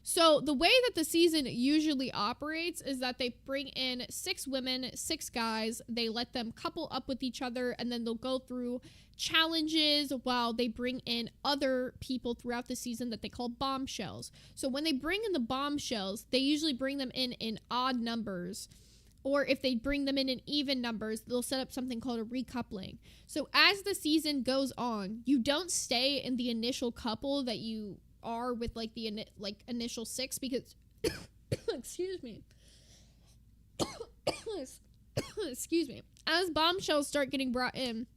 so the way that the season usually operates is that they bring in 6 women, 6 guys. They let them couple up with each other, and then they'll go through challenges while they bring in other people throughout the season that they call bombshells. So when they bring in the bombshells, they usually bring them in odd numbers. Or if they bring them in even numbers, they'll set up something called a recoupling. So as the season goes on, you don't stay in the initial couple that you are with like the initial 6, because excuse me. Excuse me. As bombshells start getting brought in,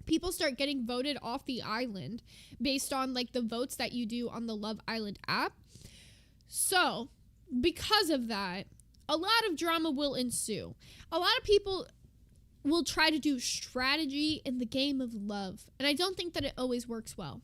people start getting voted off the island based on like the votes that you do on the Love Island app. So, because of that, a lot of drama will ensue. A lot of people will try to do strategy in the game of love, and I don't think that it always works well.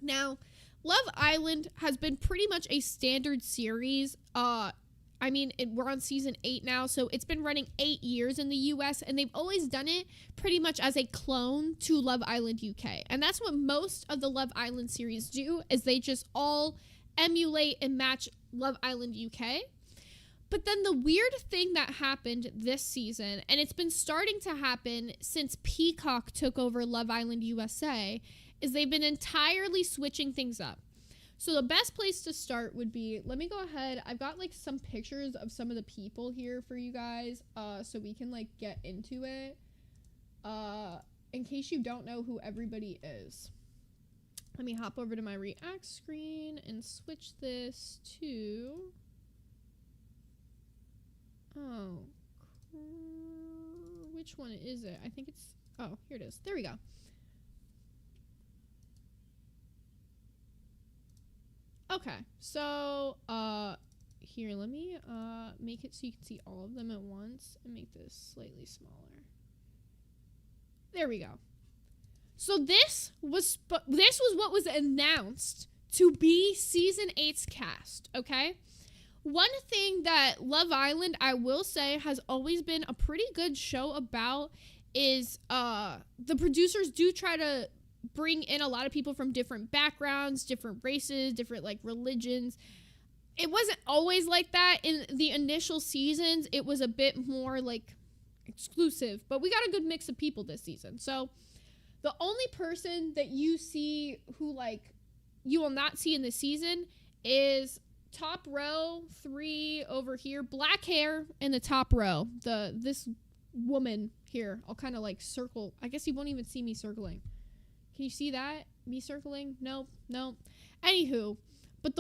Now, Love Island has been pretty much a standard series. We're on season 8 now, so it's been running 8 years in the US, and they've always done it pretty much as a clone to Love Island UK. And that's what most of the Love Island series do, is they just all emulate and match Love Island UK. But then the weird thing that happened this season, and it's been starting to happen since Peacock took over Love Island USA, is they've been entirely switching things up. So the best place to start would be, let me go ahead. I've got like some pictures of some of the people here for you guys, so we can like get into it. In case you don't know who everybody is. Let me hop over to my React screen and switch this to... Oh, which one is it? I think it's, oh, here it is. There we go. Okay, so, here, let me, make it so you can see all of them at once and make this slightly smaller. There we go. So this was what was announced to be season 8's cast, okay? One thing that Love Island, I will say, has always been a pretty good show about is the producers do try to bring in a lot of people from different backgrounds, different races, different like religions. It wasn't always like that in the initial seasons. It was a bit more like exclusive, but we got a good mix of people this season. So the only person that you see who like you will not see in this season is top row 3 over here, black hair in the top row. This woman here, I'll kind of like circle. I guess you won't even see me circling. Can you see that? Me circling? Nope. Anywho, but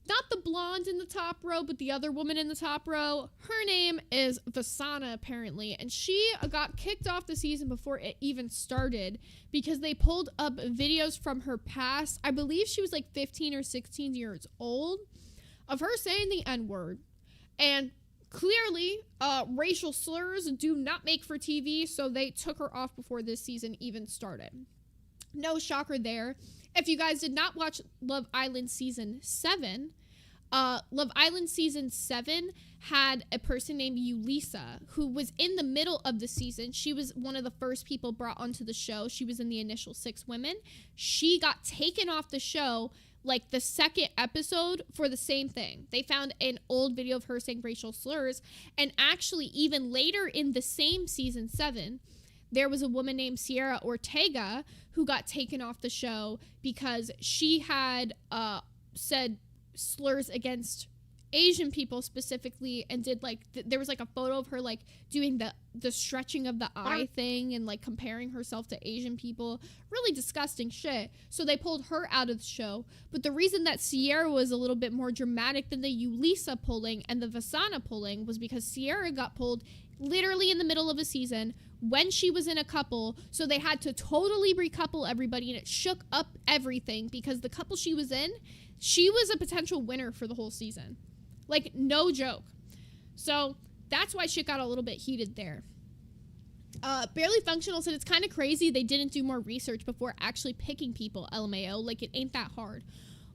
not the blonde in the top row, but the other woman in the top row. Her name is Vasana, apparently, and she got kicked off the season before it even started because they pulled up videos from her past. I believe she was like 15 or 16 years old, of her saying the N-word. And clearly, racial slurs do not make for TV, so they took her off before this season even started. No shocker there. If you guys did not watch Love Island Season 7, Love Island Season 7 had a person named Yulisa who was in the middle of the season. She was one of the first people brought onto the show. She was in the initial 6 women. She got taken off the show like the second episode for the same thing. They found an old video of her saying racial slurs, and actually even later in the same Season 7, there was a woman named Sierra Ortega who got taken off the show because she had said slurs against Asian people specifically, and did like there was like a photo of her like doing the stretching of the eye thing and like comparing herself to Asian people. Really disgusting shit. So they pulled her out of the show. But the reason that Sierra was a little bit more dramatic than the Yulisa pulling and the Vasana pulling was because Sierra got pulled literally in the middle of a season when she was in a couple, so they had to totally recouple everybody, and it shook up everything because the couple she was in, she was a potential winner for the whole season. Like, no joke. So that's why shit got a little bit heated there. Barely Functional said it's kind of crazy they didn't do more research before actually picking people, LMAO. Like, it ain't that hard.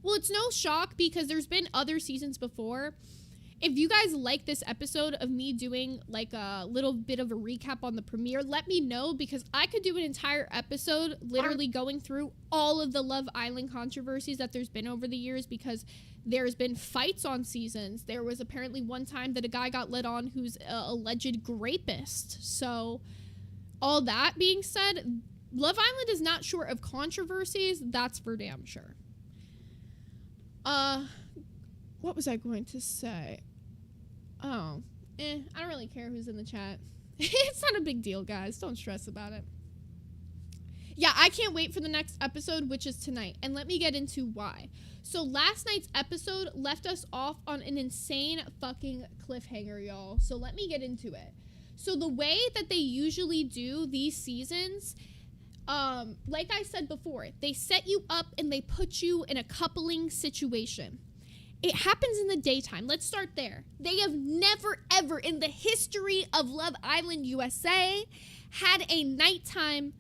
Well, it's no shock because there's been other seasons before. If you guys like this episode of me doing like a little bit of a recap on the premiere, let me know, because I could do an entire episode literally going through all of the Love Island controversies that there's been over the years, because there's been fights on seasons. There was apparently one time that a guy got let on who's an alleged rapist. So all that being said, Love Island is not short of controversies. That's for damn sure. What was I going to say? Oh, I don't really care who's in the chat. It's not a big deal, guys. Don't stress about it. Yeah, I can't wait for the next episode, which is tonight. And let me get into why. So last night's episode left us off on an insane fucking cliffhanger, y'all. So let me get into it. So the way that they usually do these seasons, like I said before, they set you up and they put you in a coupling situation. It happens in the daytime. Let's start there. They have never, ever in the history of Love Island USA had a nighttime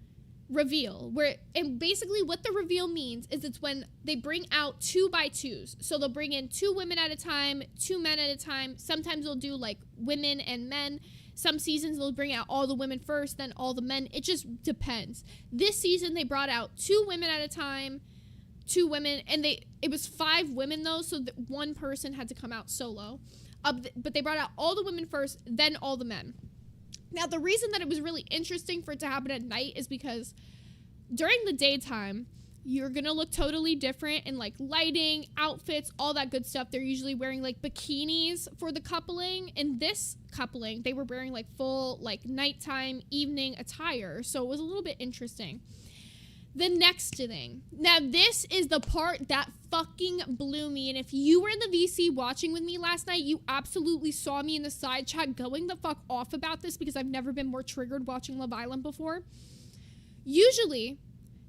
reveal and basically what the reveal means is it's when they bring out 2x2s. So they'll bring in 2 women at a time, 2 men at a time. Sometimes they'll do like women and men. Some seasons they'll bring out all the women first, then all the men. It just depends. This season they brought out 2 women at a time. 2 women, and it was 5 women though, so that one person had to come out solo. But they brought out all the women first, then all the men. Now, the reason that it was really interesting for it to happen at night is because during the daytime, you're gonna look totally different in like lighting, outfits, all that good stuff. They're usually wearing like bikinis for the coupling. In this coupling, they were wearing like full like nighttime, evening attire, so it was a little bit interesting. The next thing. Now, this is the part that fucking blew me. And if you were in the VC watching with me last night, you absolutely saw me in the side chat going the fuck off about this, because I've never been more triggered watching Love Island before. Usually,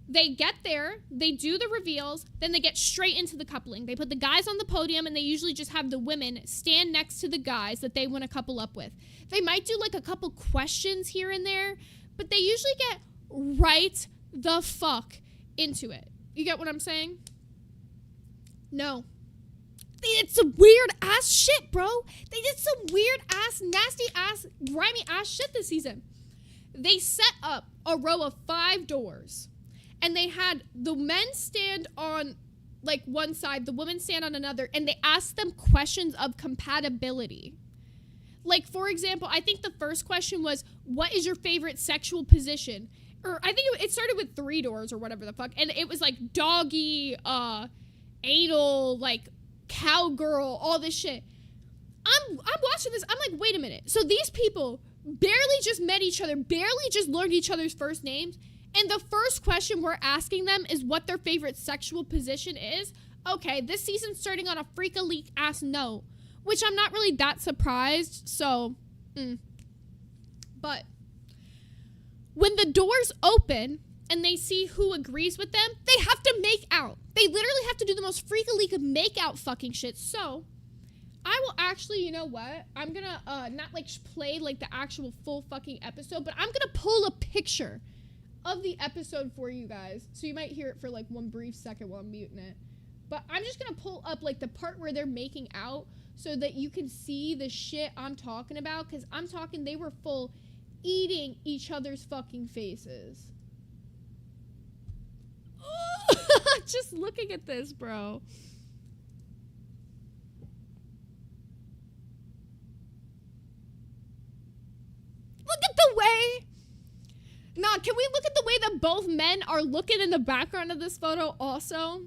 they get there, they do the reveals, then they get straight into the coupling. They put the guys on the podium, and they usually just have the women stand next to the guys that they want to couple up with. They might do like a couple questions here and there, but they usually get right the fuck into it. You get what I'm saying? No. They did some weird ass shit, bro. They did some weird ass, nasty ass, grimy ass shit this season. They set up a row of 5 doors, and they had the men stand on like one side, the women stand on another, and they asked them questions of compatibility. Like, for example, I think the first question was, what is your favorite sexual position? Or I think it started with 3 doors or whatever the fuck. And it was like doggy, anal, like cowgirl, all this shit. I'm watching this. I'm like, wait a minute. So these people barely just met each other, barely just learned each other's first names. And the first question we're asking them is what their favorite sexual position is. Okay, this season's starting on a freak-a-leak ass note, which I'm not really that surprised, so, But when the doors open and they see who agrees with them, they have to make out. They literally have to do the most freak-a-leak make-out fucking shit. So, I will actually, you know what? I'm gonna, not, like, play, like, the actual full fucking episode, but I'm gonna pull a picture of the episode for you guys. So you might hear it for, like, one brief second while I'm muting it. But I'm just gonna pull up, like, the part where they're making out so that you can see the shit I'm talking about. Because I'm talking, they were full eating each other's fucking faces. Just looking at this, bro. Look at the way. Nah, can we look at the way that both men are looking in the background of this photo also?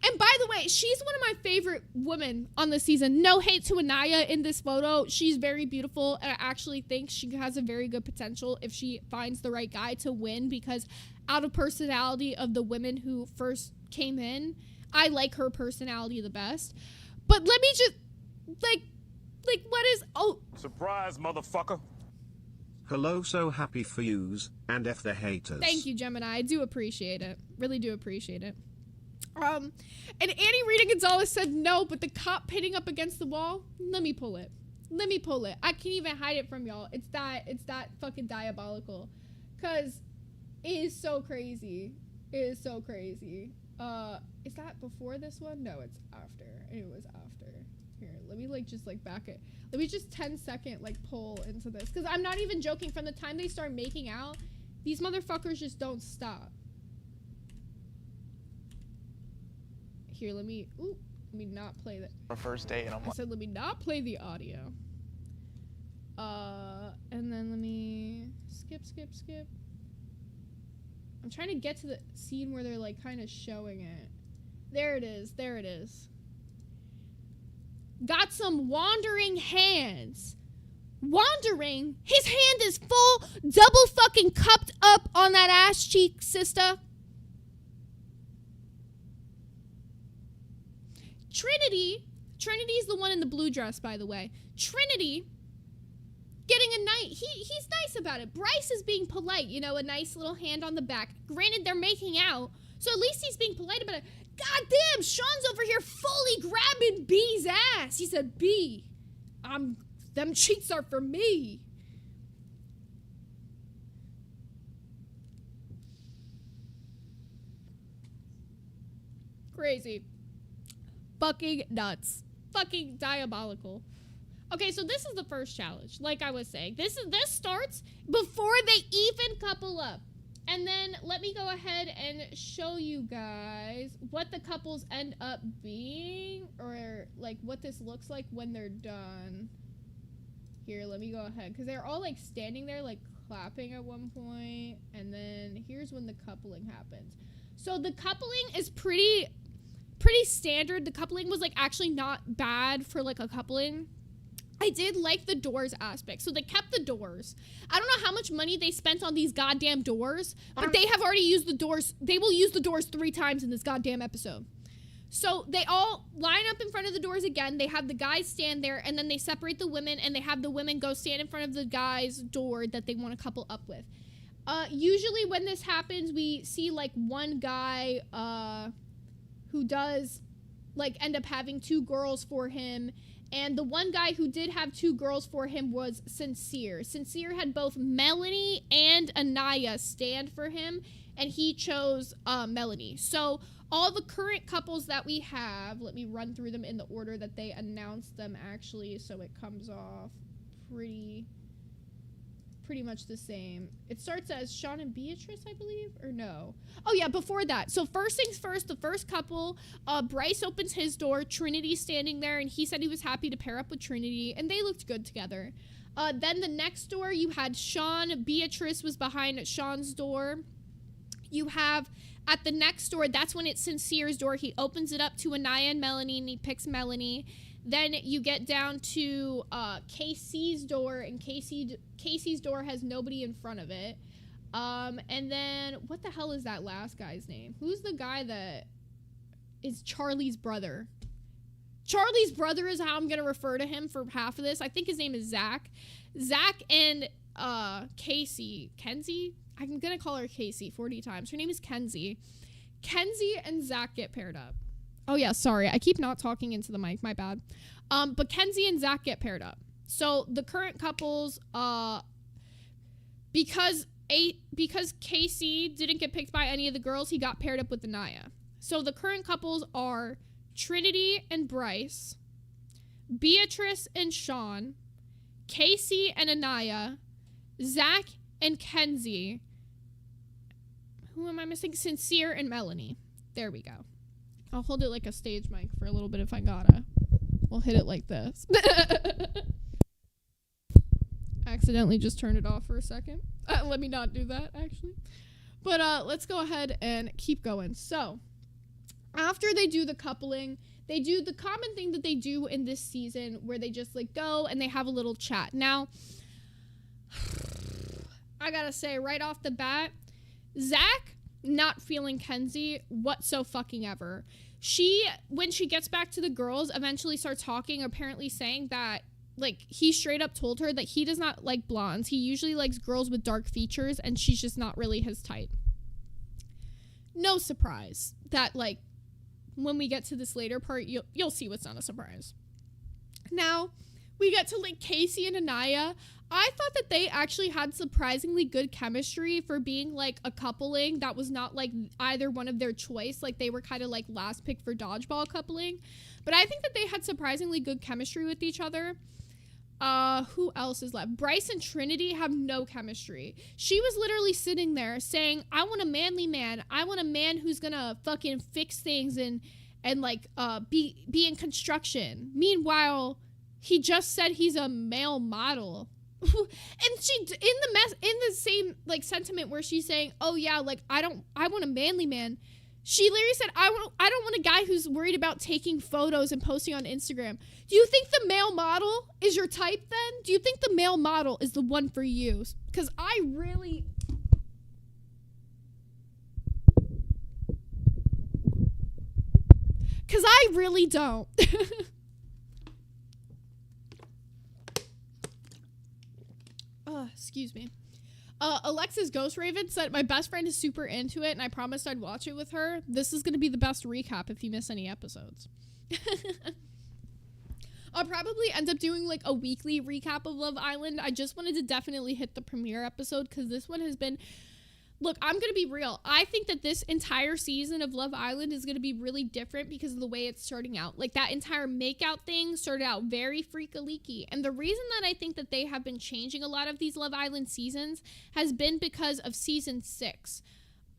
And by the way, she's one of my favorite women on the season. No hate to Anaya in this photo. She's very beautiful, and I actually think she has a very good potential if she finds the right guy to win, because out of personality of the women who first came in, I like her personality the best. But let me just, like, what is, oh. Surprise, motherfucker. Hello, so happy for yous, and F the haters. Thank you, Gemini. I do appreciate it. Really do appreciate it. And Annie Rita Gonzalez said no, but the cop pitting up against the wall, let me pull it. Let me pull it. I can't even hide it from y'all. It's that fucking diabolical. Cause it is so crazy. It is so crazy. Is that before this one? No, it's after. It was after. Here, let me like just like back it. Let me just 10-second like pull into this. Cause I'm not even joking. From the time they start making out, these motherfuckers just don't stop. Here, let me not play that. Our first date, and I'm I like, said, let me not play the audio. And then let me skip. I'm trying to get to the scene where they're like kind of showing it. There it is. Got some wandering hands. Wandering? His hand is full, double fucking cupped up on that ass cheek, sister. Trinity's the one in the blue dress, by the way. Trinity getting a night. He's nice about it. Bryce is being polite, you know, a nice little hand on the back. Granted, they're making out, so at least he's being polite about it. God damn, Sean's over here fully grabbing B's ass. He said, B, them cheeks are for me. Crazy. Fucking nuts. Fucking diabolical. Okay, so this is the first challenge. Like I was saying, this starts before they even couple up. And then let me go ahead and show you guys what the couples end up being, or like what this looks like when they're done. Here, let me go ahead, because they're all like standing there like clapping at one point, and then here's when the coupling happens. So the coupling is pretty standard. The coupling was like actually not bad for like a coupling. I did like the doors aspect. So they kept the doors. I don't know how much money they spent on these goddamn doors, but they have already used the doors. They will use the doors 3 times in this goddamn episode. So they all line up in front of the doors again. They have the guys stand there, and then they separate the women, and they have the women go stand in front of the guy's door that they want to couple up with. Usually when this happens, we see like one guy who does like end up having 2 girls for him. And the one guy who did have 2 girls for him was Sincere. Sincere had both Melanie and Anaya stand for him, and he chose Melanie. So all the current couples that we have, let me run through them in the order that they announced them actually, so it comes off pretty much the same. It starts as Sean and Beatrice, I believe, or no? Oh yeah, before that. So first things first, the first couple, Bryce opens his door, Trinity's standing there, and he said he was happy to pair up with Trinity, and they looked good together. Then the next door, you had Sean. Beatrice was behind Sean's door. You have at the next door, that's when it's Sincere's door. He opens it up to Anaya and Melanie, and he picks Melanie. Then you get down to KC's door, and Casey's door has nobody in front of it. And then, what the hell is that last guy's name? Who's the guy that is Charlie's brother. Charlie's brother is how I'm going to refer to him for half of this. I think his name is Zach. Zach and Kenzie. I'm going to call her Casey 40 times. Her name is Kenzie. Kenzie and Zach get paired up. Oh, yeah, sorry. I keep not talking into the mic. My bad. But Kenzie and Zach get paired up. So the current couples, because Casey didn't get picked by any of the girls, he got paired up with Anaya. So the current couples are Trinity and Bryce, Beatrice and Sean, Casey and Anaya, Zach and Kenzie. Who am I missing? Sincere and Melanie. There we go. I'll hold it like a stage mic for a little bit if I gotta. We'll hit it like this. Accidentally just turned it off for a second. Let me not do that, actually. But let's go ahead and keep going. So, after they do the coupling, they do the common thing that they do in this season where they just like go and they have a little chat. Now, I gotta say right off the bat, Zach not feeling Kenzie whatsoever. When she gets back to the girls, eventually starts talking, apparently saying that like he straight up told her that he does not like blondes. He usually likes girls with dark features and she's just not really his type. No surprise that like when we get to this later part, you'll see what's not a surprise. Now, we get to like Casey and Anaya. I thought that they actually had surprisingly good chemistry for being like a coupling that was not like either one of their choice. Like they were kind of like last pick for dodgeball coupling. But I think that they had surprisingly good chemistry with each other. Who else is left? Bryce and Trinity have no chemistry. She was literally sitting there saying, I want a manly man. I want a man who's gonna fucking fix things and like be in construction. Meanwhile, he just said he's a male model. And she in the same like sentiment where she's saying, oh yeah, like I want a manly man. She literally said, I don't want a guy who's worried about taking photos and posting on Instagram. Do you think the male model is your type then? Do you think the male model is the one for you? Because I really don't. Excuse me. Alexis Ghost Raven said, my best friend is super into it and I promised I'd watch it with her. This is going to be the best recap if you miss any episodes. I'll probably end up doing like a weekly recap of Love Island. I just wanted to definitely hit the premiere episode because this one has been... Look, I'm going to be real. I think that this entire season of Love Island is going to be really different because of the way it's starting out. Like, that entire makeout thing started out very freak-a-leaky. And the reason that I think that they have been changing a lot of these Love Island seasons has been because of Season 6.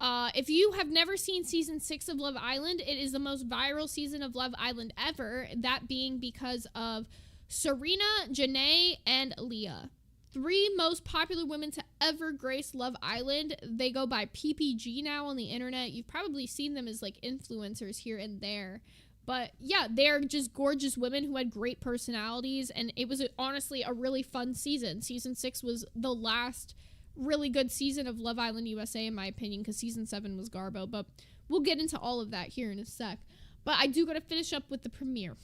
If you have never seen Season 6 of Love Island, it is the most viral season of Love Island ever. That being because of Serena, Janae, and Leah. 3 most popular women to ever grace Love Island. They go by PPG now on the internet. You've probably seen them as like influencers here and there. But yeah, they're just gorgeous women who had great personalities. And it was honestly a really fun season. Season 6 was the last really good season of Love Island USA in my opinion, because Season 7 was Garbo. But we'll get into all of that here in a sec. But I do got to finish up with the premiere.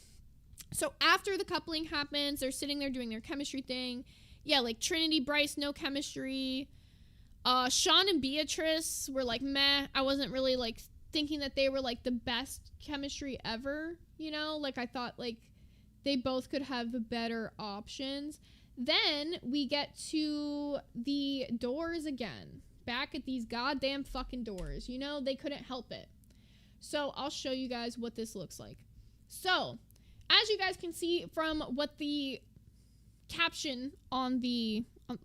So after the coupling happens, they're sitting there doing their chemistry thing. Yeah, like Trinity, Bryce, no chemistry. Sean and Beatrice were like, meh. I wasn't really like thinking that they were like the best chemistry ever, you know? Like I thought like they both could have better options. Then we get to the doors again. Back at these goddamn fucking doors. You know, they couldn't help it. So I'll show you guys what this looks like. So, as you guys can see from what the caption on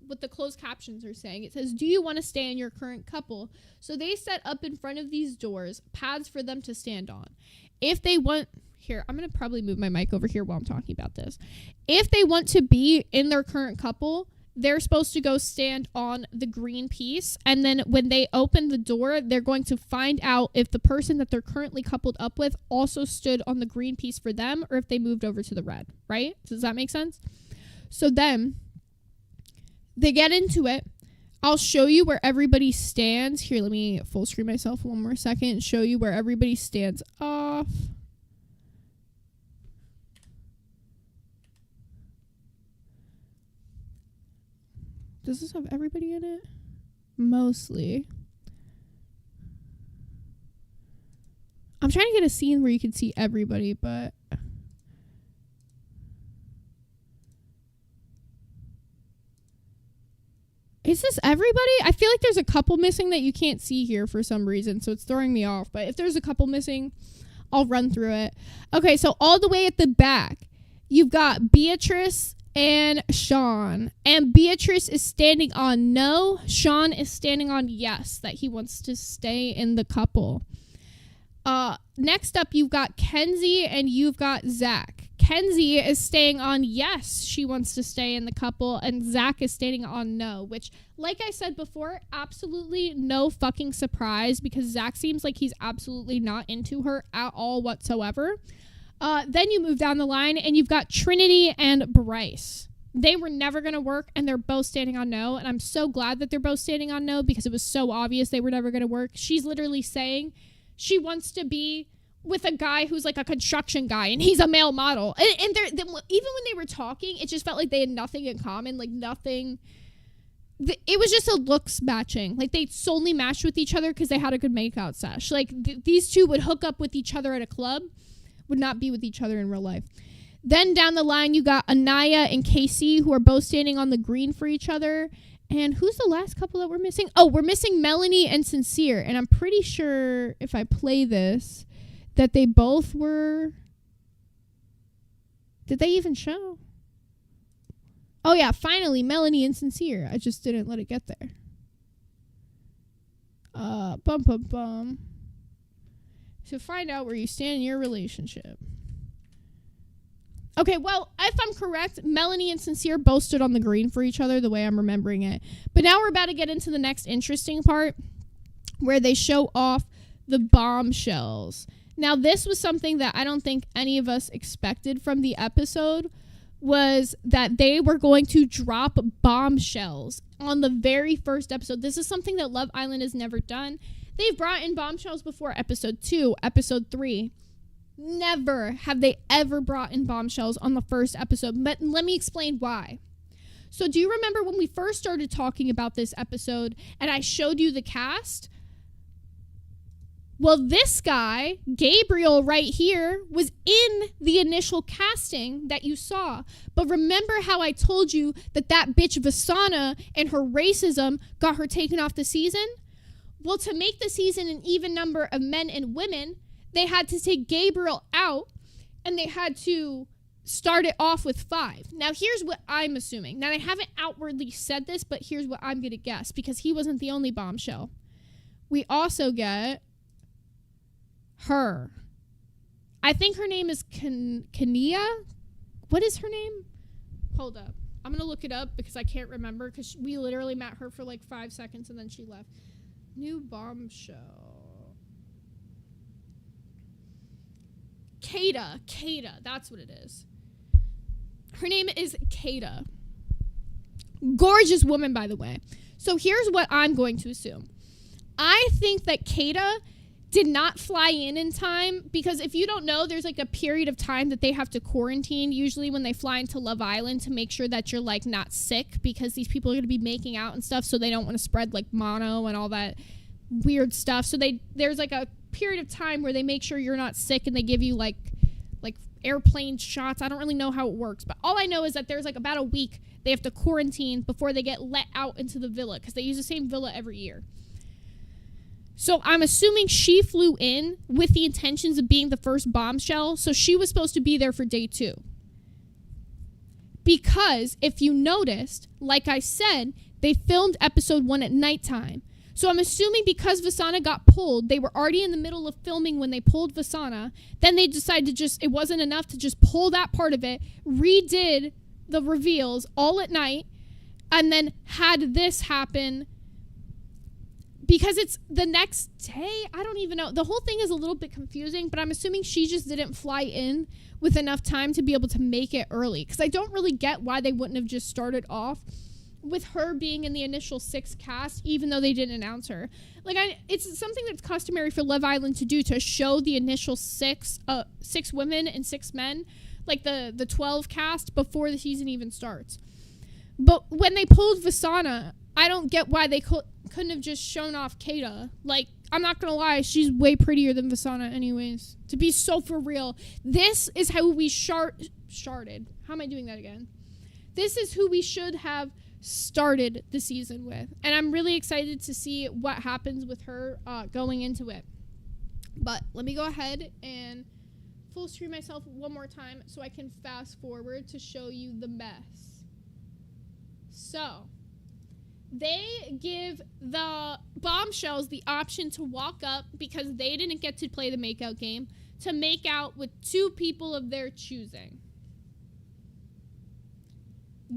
what the closed captions are saying, it says, do you want to stay in your current couple? So they set up in front of these doors pads for them to stand on. If they want, here, I'm going to probably move my mic over here while I'm talking about this. If they want to be in their current couple, they're supposed to go stand on the green piece, and then when they open the door, they're going to find out if the person that they're currently coupled up with also stood on the green piece for them, or if they moved over to the red, right? Does that make sense? So then they get into it. I'll show you where everybody stands. Here, let me full screen myself one more second. Show you where everybody stands off. Does this have everybody in it? Mostly. I'm trying to get a scene where you can see everybody, but... Is this everybody? I feel like there's a couple missing that you can't see here for some reason, so it's throwing me off. But if there's a couple missing, I'll run through it. Okay, so all the way at the back, you've got Beatrice and Sean. And Beatrice is standing on no. Sean is standing on yes, that he wants to stay in the couple. Next up, you've got Kenzie and you've got Zach. Kenzie is staying on yes, she wants to stay in the couple, and Zach is standing on no, which, like I said before, absolutely no fucking surprise, because Zach seems like he's absolutely not into her at all whatsoever. Then you move down the line, and you've got Trinity and Bryce. They were never going to work, and they're both standing on no, and I'm so glad that they're both standing on no, because it was so obvious they were never going to work. She's literally saying she wants to be with a guy who's like a construction guy, and he's a male model. And even when they were talking, it just felt like they had nothing in common, like nothing. It was just a looks matching. Like they solely matched with each other because they had a good makeout sesh. Like these two would hook up with each other at a club, would not be with each other in real life. Then down the line, you got Anaya and Casey, who are both standing on the green for each other. And who's the last couple that we're missing? Oh, we're missing Melanie and Sincere. And I'm pretty sure if I play this, that they both were... Did they even show? Oh, yeah, finally, Melanie and Sincere. I just didn't let it get there. Bum, bum, bum. To find out where you stand in your relationship. Okay, well, if I'm correct, Melanie and Sincere both stood on the green for each other, the way I'm remembering it. But now we're about to get into the next interesting part, where they show off the bombshells. Now, this was something that I don't think any of us expected from the episode, was that they were going to drop bombshells on the very first episode. This is something that Love Island has never done. They've brought in bombshells before, episode 2, episode 3. Never have they ever brought in bombshells on the first episode. But let me explain why. So do you remember when we first started talking about this episode and I showed you the cast? Well, this guy, Gabriel right here, was in the initial casting that you saw. But remember how I told you that bitch Vasana and her racism got her taken off the season? Well, to make the season an even number of men and women, they had to take Gabriel out and they had to start it off with 5. Now, here's what I'm assuming. Now, they haven't outwardly said this, but here's what I'm going to guess, because he wasn't the only bombshell. We also get her. I think her name is Kania. What is her name? Hold up. I'm going to look it up because I can't remember, because we literally met her for like 5 seconds and then she left. New bombshell. Kata, that's what it is. Her name is Kata. Gorgeous woman, by the way. So here's what I'm going to assume. I think that Kata did not fly in time, because if you don't know, there's like a period of time that they have to quarantine usually when they fly into Love Island to make sure that you're like not sick, because these people are going to be making out and stuff, so they don't want to spread like mono and all that weird stuff. So there's like a period of time where they make sure you're not sick, and they give you like airplane shots. I don't really know how it works, but all I know is that there's like about a week they have to quarantine before they get let out into the villa, because they use the same villa every year. So I'm assuming she flew in with the intentions of being the first bombshell, so she was supposed to be there for day 2. Because if you noticed, like I said, they filmed episode 1 at nighttime. So I'm assuming because Vasana got pulled, they were already in the middle of filming when they pulled Vasana. Then they decided it wasn't enough to just pull that part of it, redid the reveals all at night, and then had this happen because it's the next day. I don't even know. The whole thing is a little bit confusing, but I'm assuming she just didn't fly in with enough time to be able to make it early, because I don't really get why they wouldn't have just started off with her being in the initial 6 cast, even though they didn't announce her. Like, it's something that's customary for Love Island to do, to show the initial 6 women and 6 men, like the 12 cast, before the season even starts. But when they pulled Vasana, I don't get why they couldn't have just shown off Kata. Like, I'm not gonna lie, she's way prettier than Vasana anyways. To be so for real. This is how we started. How am I doing that again? This is who we should have started the season with. And I'm really excited to see what happens with her going into it. But let me go ahead and full screen myself one more time so I can fast forward to show you the mess. So, they give the bombshells the option to walk up, because they didn't get to play the makeout game, to make out with 2 people of their choosing.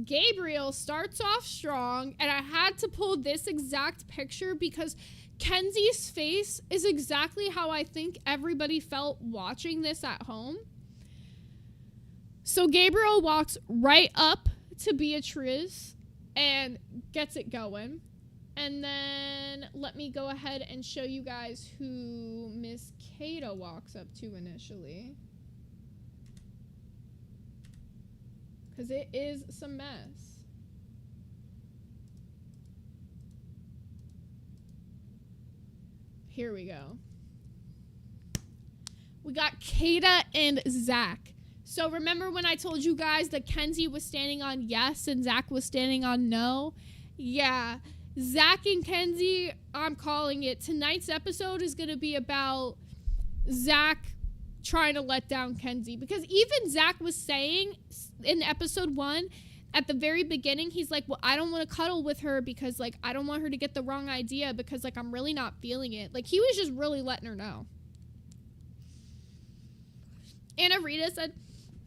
Gabriel starts off strong, and I had to pull this exact picture because Kenzie's face is exactly how I think everybody felt watching this at home. So Gabriel walks right up to Beatrice and gets it going. And then let me go ahead and show you guys who Miss Kata walks up to initially, because it is some mess. Here we go. We got Kata and Zach. So remember when I told you guys that Kenzie was standing on yes and Zach was standing on no? Yeah. Zach and Kenzie, I'm calling it. Tonight's episode is going to be about Zach trying to let down Kenzie, because even Zach was saying in episode 1 at the very beginning, he's like, well, I don't want to cuddle with her because, like, I don't want her to get the wrong idea because, like, I'm really not feeling it. Like, he was just really letting her know. Anna Rita said,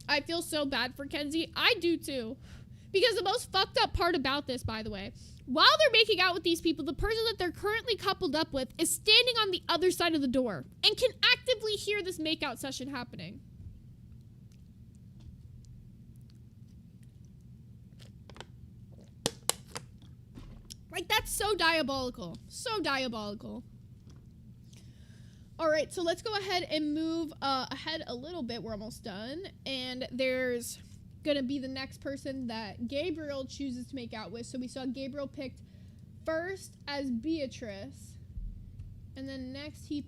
I feel so bad for Kenzie. I do too. Because the most fucked up part about this, by the way, while they're making out with these people, the person that they're currently coupled up with is standing on the other side of the door and can actively hear this makeout session happening. Like, that's so diabolical. So diabolical. All right, so let's go ahead and move ahead a little bit. We're almost done. And there's going to be the next person that Gabriel chooses to make out with. So we saw Gabriel picked first as Beatrice. And then next he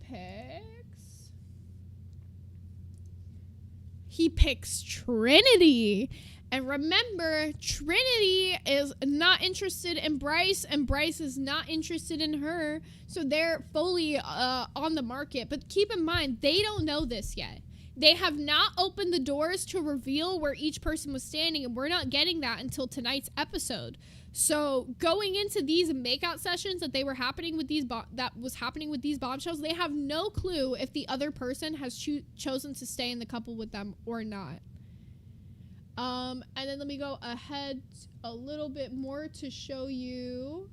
picks Trinity. And remember, Trinity is not interested in Bryce, and Bryce is not interested in her. So they're fully on the market. But keep in mind, they don't know this yet. They have not opened the doors to reveal where each person was standing, and we're not getting that until tonight's episode. So going into these makeout sessions that were happening with these bombshells, they have no clue if the other person has chosen to stay in the couple with them or not. And then let me go ahead a little bit more to show you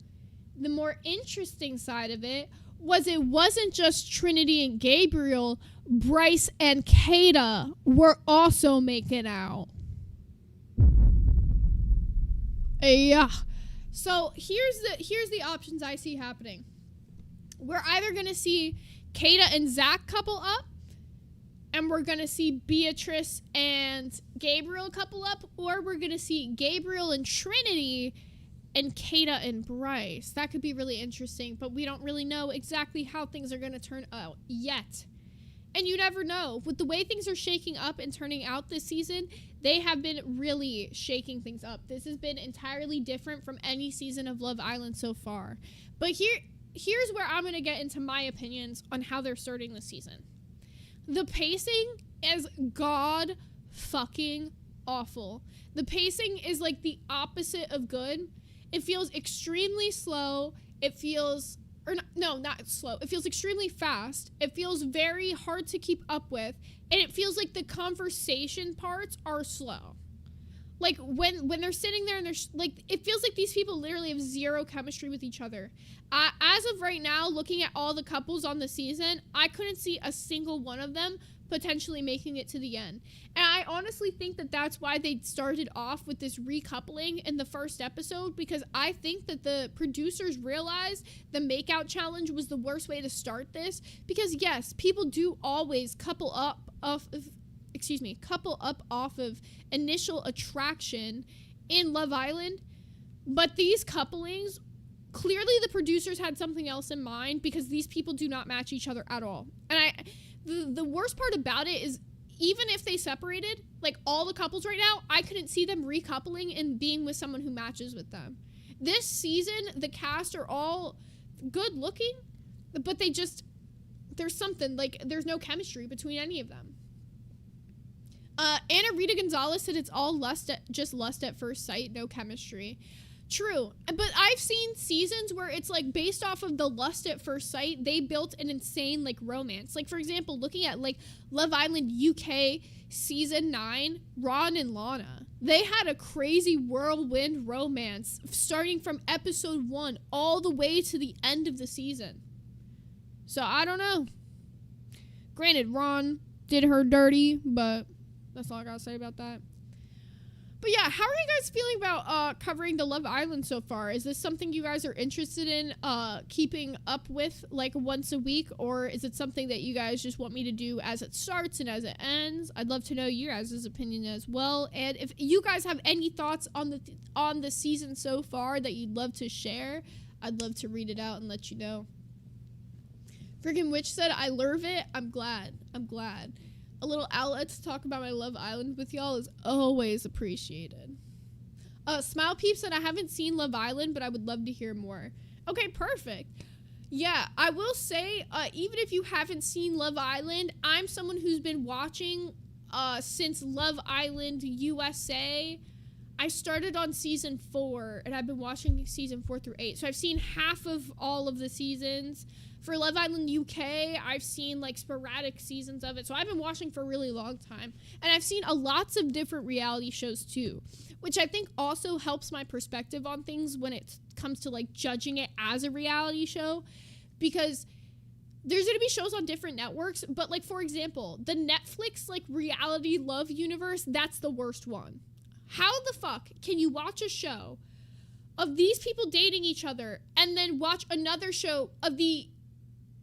the more interesting side of it. It wasn't just Trinity and Gabriel. Bryce and Kata were also making out. Yeah. So here's the options I see happening. We're either going to see Kata and Zach couple up, and we're going to see Beatrice and Gabriel couple up, or we're going to see Gabriel and Trinity and Kata and Bryce. That could be really interesting, but we don't really know exactly how things are going to turn out yet. And you never know. With the way things are shaking up and turning out this season, they have been really shaking things up. This has been entirely different from any season of Love Island so far. But here's where I'm going to get into my opinions on how they're starting the season. The pacing is god fucking awful. The pacing is like the opposite of good. It feels extremely slow. It feels, not slow. It feels extremely fast. It feels very hard to keep up with. And it feels like the conversation parts are slow. Like when they're sitting there and they're like, it feels like these people literally have zero chemistry with each other. As of right now, looking at all the couples on the season, I couldn't see a single one of them potentially making it to the end. And I honestly think that that's why they started off with this recoupling in the first episode, because I think that the producers realized the makeout challenge was the worst way to start this, because yes, people do always couple up off of initial attraction in Love Island, but these couplings, clearly the producers had something else in mind, because these people do not match each other at all. And the worst part about it is, even if they separated, like all the couples right now, I couldn't see them recoupling and being with someone who matches with them. This season, the cast are all good looking, but there's something, like, there's no chemistry between any of them. Anna Rita Gonzalez said it's all just lust at first sight, no chemistry. True, but I've seen seasons where it's like based off of the lust at first sight, they built an insane like romance. Like, for example, looking at like Love Island UK season 9, Ron and Lana, they had a crazy whirlwind romance starting from episode 1 all the way to the end of the season. So I don't know. Granted, Ron did her dirty, but that's all I gotta say about that. But yeah, how are you guys feeling about covering the Love Island so far? Is this something you guys are interested in keeping up with like once a week, or is it something that you guys just want me to do as it starts and as it ends? I'd love to know your guys' opinion as well. And if you guys have any thoughts on the season so far that you'd love to share, I'd love to read it out and let you know. Freaking Witch said, I love it. I'm glad. A little outlet to talk about my Love Island with y'all is always appreciated. Smile Peep said, I haven't seen Love Island, but I would love to hear more. Okay, perfect. Yeah, I will say, even if you haven't seen Love Island, I'm someone who's been watching since Love Island USA. I started on season 4, and I've been watching season 4 through 8. So I've seen half of all of the seasons. For Love Island UK, I've seen like sporadic seasons of it. So I've been watching for a really long time. And I've seen lots of different reality shows too, which I think also helps my perspective on things when it comes to like judging it as a reality show. Because there's going to be shows on different networks. But like, for example, the Netflix like reality love universe, that's the worst one. How the fuck can you watch a show of these people dating each other and then watch another show of the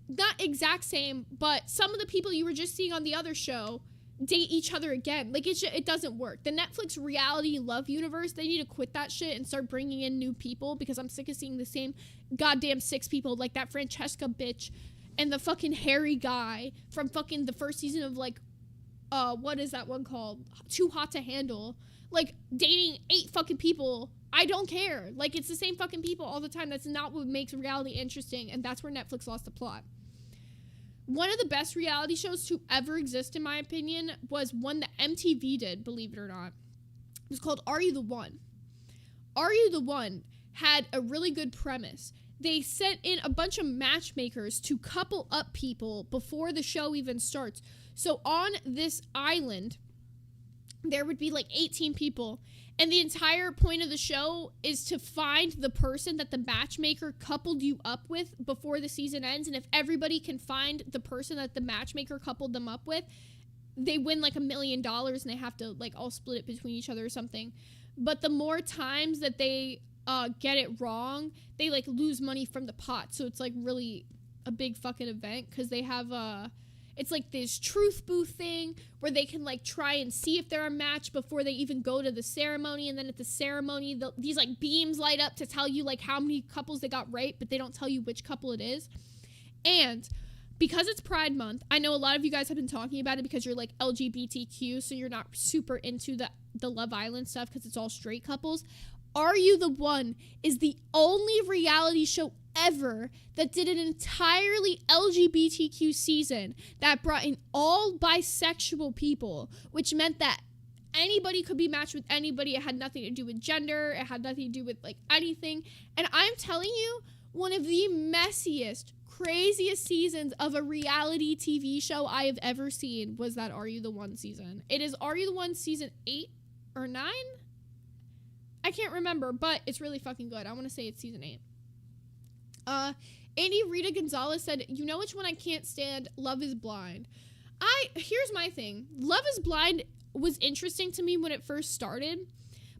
not exact same, but some of the people you were just seeing on the other show date each other again? Like, it doesn't work. The Netflix reality love universe, they need to quit that shit and start bringing in new people, because I'm sick of seeing the same goddamn 6 people, like that Francesca bitch and the fucking hairy guy from fucking the first season of like, what is that one called? Too Hot to Handle. Like, dating 8 fucking people. I don't care. Like, it's the same fucking people all the time. That's not what makes reality interesting, and that's where Netflix lost the plot. One of the best reality shows to ever exist, in my opinion, was one that MTV did, believe it or not. It was called Are You the One? Are You the One had a really good premise. They sent in a bunch of matchmakers to couple up people before the show even starts. So on this island, there would be like 18 people, and the entire point of the show is to find the person that the matchmaker coupled you up with before the season ends. And if everybody can find the person that the matchmaker coupled them up with, they win like $1 million, and they have to like all split it between each other or something. But the more times that they get it wrong, they like lose money from the pot. So it's like really a big fucking event, because they have it's like this truth booth thing where they can like try and see if they're a match before they even go to the ceremony. And then at the ceremony, these like beams light up to tell you like how many couples they got right, but they don't tell you which couple it is. And because it's Pride Month, I know a lot of you guys have been talking about it because you're like LGBTQ, so you're not super into the Love Island stuff because it's all straight couples. Are You the One is the only reality show ever that did an entirely LGBTQ season that brought in all bisexual people, which meant that anybody could be matched with anybody. It had nothing to do with gender. It had nothing to do with like anything. And I'm telling you, one of the messiest, craziest seasons of a reality TV show I have ever seen was that Are You the One season. It is Are You the One season 8 or 9? I can't remember, but it's really fucking good. I want to say it's season 8. Andy Rita Gonzalez said, you know which one I can't stand? Love is Blind. Here's my thing. Love is Blind was interesting to me when it first started,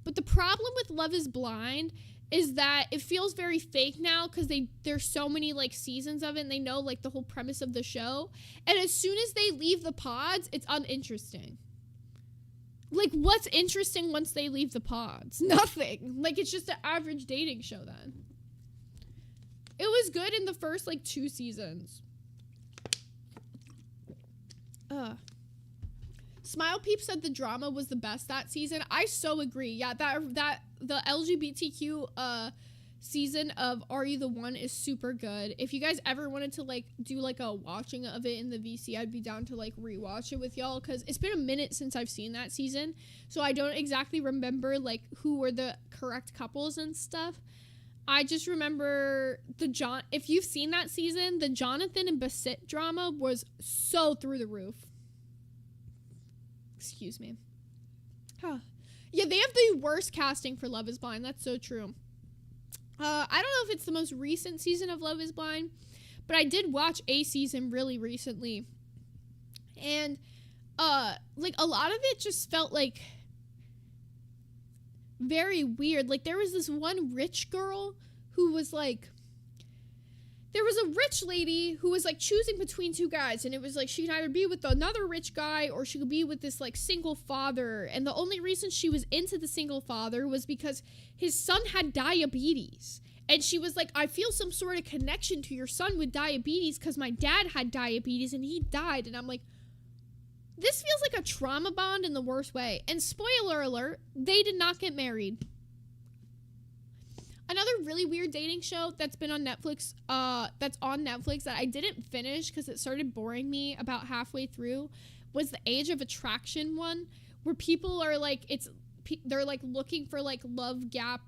but the problem with Love is Blind is that it feels very fake now because there's so many like seasons of it and they know like the whole premise of the show, and as soon as they leave the pods, it's uninteresting. Like, what's interesting once they leave the pods? Nothing. Like, it's just an average dating show then. It was good in the first like 2 seasons. Smile Peep said the drama was the best that season. I so agree. Yeah, that the LGBTQ season of Are You the One is super good. If you guys ever wanted to like do like a watching of it in the VC, I'd be down to like rewatch it with y'all because it's been a minute since I've seen that season, so I don't exactly remember like who were the correct couples and stuff. I just remember if you've seen that season, the Jonathan and Basit drama was so through the roof. Excuse me. Huh. Yeah, they have the worst casting for Love is Blind. That's so true. I don't know if it's the most recent season of Love is Blind, but I did watch a season really recently. And, like, a lot of it just felt, like, very weird. Like, there was this one rich girl who was, like... There was a rich lady who was, like, choosing between 2 guys, and it was, like, she could either be with another rich guy or she could be with this, like, single father, and the only reason she was into the single father was because his son had diabetes, and she was like, I feel some sort of connection to your son with diabetes because my dad had diabetes and he died, and I'm like, this feels like a trauma bond in the worst way, and spoiler alert, they did not get married. Another really weird dating show that's been on Netflix, that's on Netflix that I didn't finish because it started boring me about halfway through was the Age of Attraction one, where people are like, they're like looking for like love gap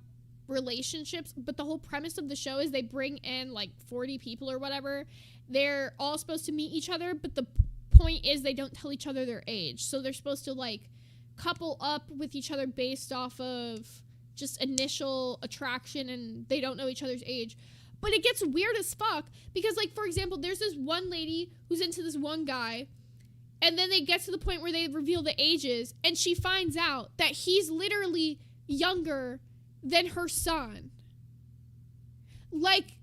relationships, but the whole premise of the show is they bring in like 40 people or whatever. They're all supposed to meet each other, but the point is they don't tell each other their age. So they're supposed to like couple up with each other based off of just initial attraction, and they don't know each other's age. But it gets weird as fuck because, like, for example, there's this one lady who's into this one guy, and then they get to the point where they reveal the ages, and she finds out that he's literally younger than her son. Like,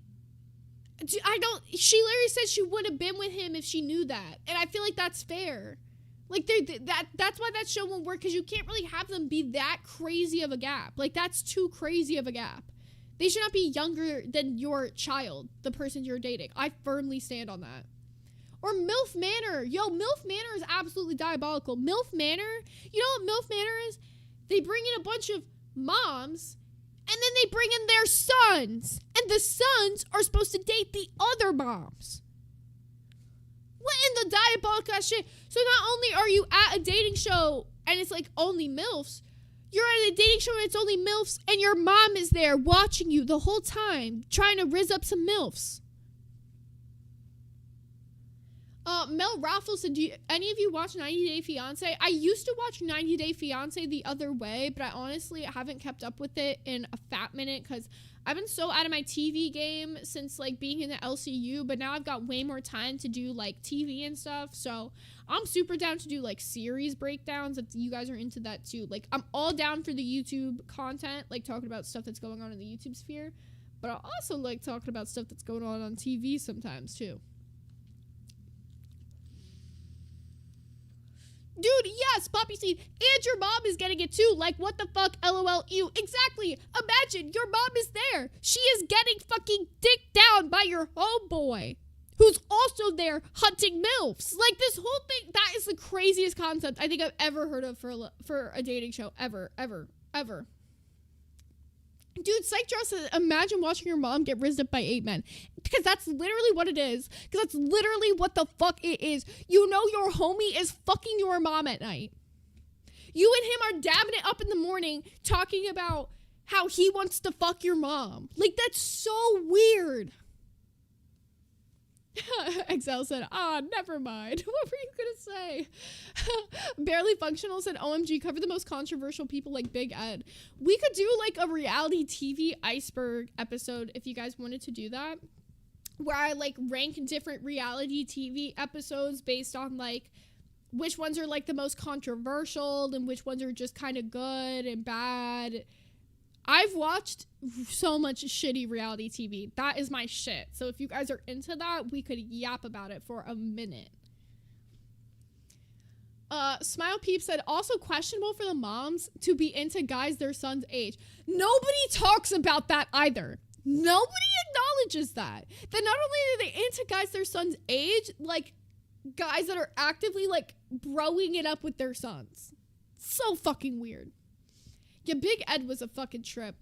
she literally said she would have been with him if she knew that, and I feel like that's fair. Like, that's why that show won't work, because you can't really have them be that crazy of a gap. Like, that's too crazy of a gap. They should not be younger than your child, the person you're dating. I firmly stand on that. Or MILF Manor. Yo, MILF Manor is absolutely diabolical. MILF Manor, you know what MILF Manor is? They bring in a bunch of moms, and then they bring in their sons. And the sons are supposed to date the other moms. What in the diabolical shit? So not only are you at a dating show and it's like only MILFs, you're at a dating show and it's only MILFs, and your mom is there watching you the whole time, trying to rizz up some MILFs. Mel Raffles said, do any of you watch 90 Day Fiancé? I used to watch 90 Day Fiancé the other way, but I honestly haven't kept up with it in a fat minute because I've been so out of my TV game since, like, being in the LCU, but now I've got way more time to do, like, TV and stuff, so I'm super down to do, like, series breakdowns if you guys are into that, too. Like, I'm all down for the YouTube content, like, talking about stuff that's going on in the YouTube sphere, but I also like talking about stuff that's going on TV sometimes, too. Dude, yes, Poppy Seed, and your mom is getting it too. Like, what the fuck, LOL, ew. Exactly. Imagine, your mom is there. She is getting fucking dicked down by your homeboy, who's also there hunting MILFs. Like, this whole thing, that is the craziest concept I think I've ever heard of for a dating show. Ever. Dude, Psych Dress says, imagine watching your mom get rizzed up by 8 men. Because that's literally what it is. Because that's literally what the fuck it is. You know your homie is fucking your mom at night. You and him are dabbing it up in the morning talking about how he wants to fuck your mom. Like, that's so weird. Excel said, never mind. What were you gonna say? Barely Functional said, OMG, cover the most controversial people like Big Ed. We could do like a reality TV iceberg episode if you guys wanted to do that, where I like rank different reality TV episodes based on like which ones are like the most controversial and which ones are just kind of good and bad. I've watched so much shitty reality TV. That is my shit. So if you guys are into that, we could yap about it for a minute. Smile Peep said, also questionable for the moms to be into guys their son's age. Nobody talks about that either. Nobody acknowledges that. That not only are they into guys their son's age, like guys that are actively like broing it up with their sons. So fucking weird. Yeah, Big Ed was a fucking trip.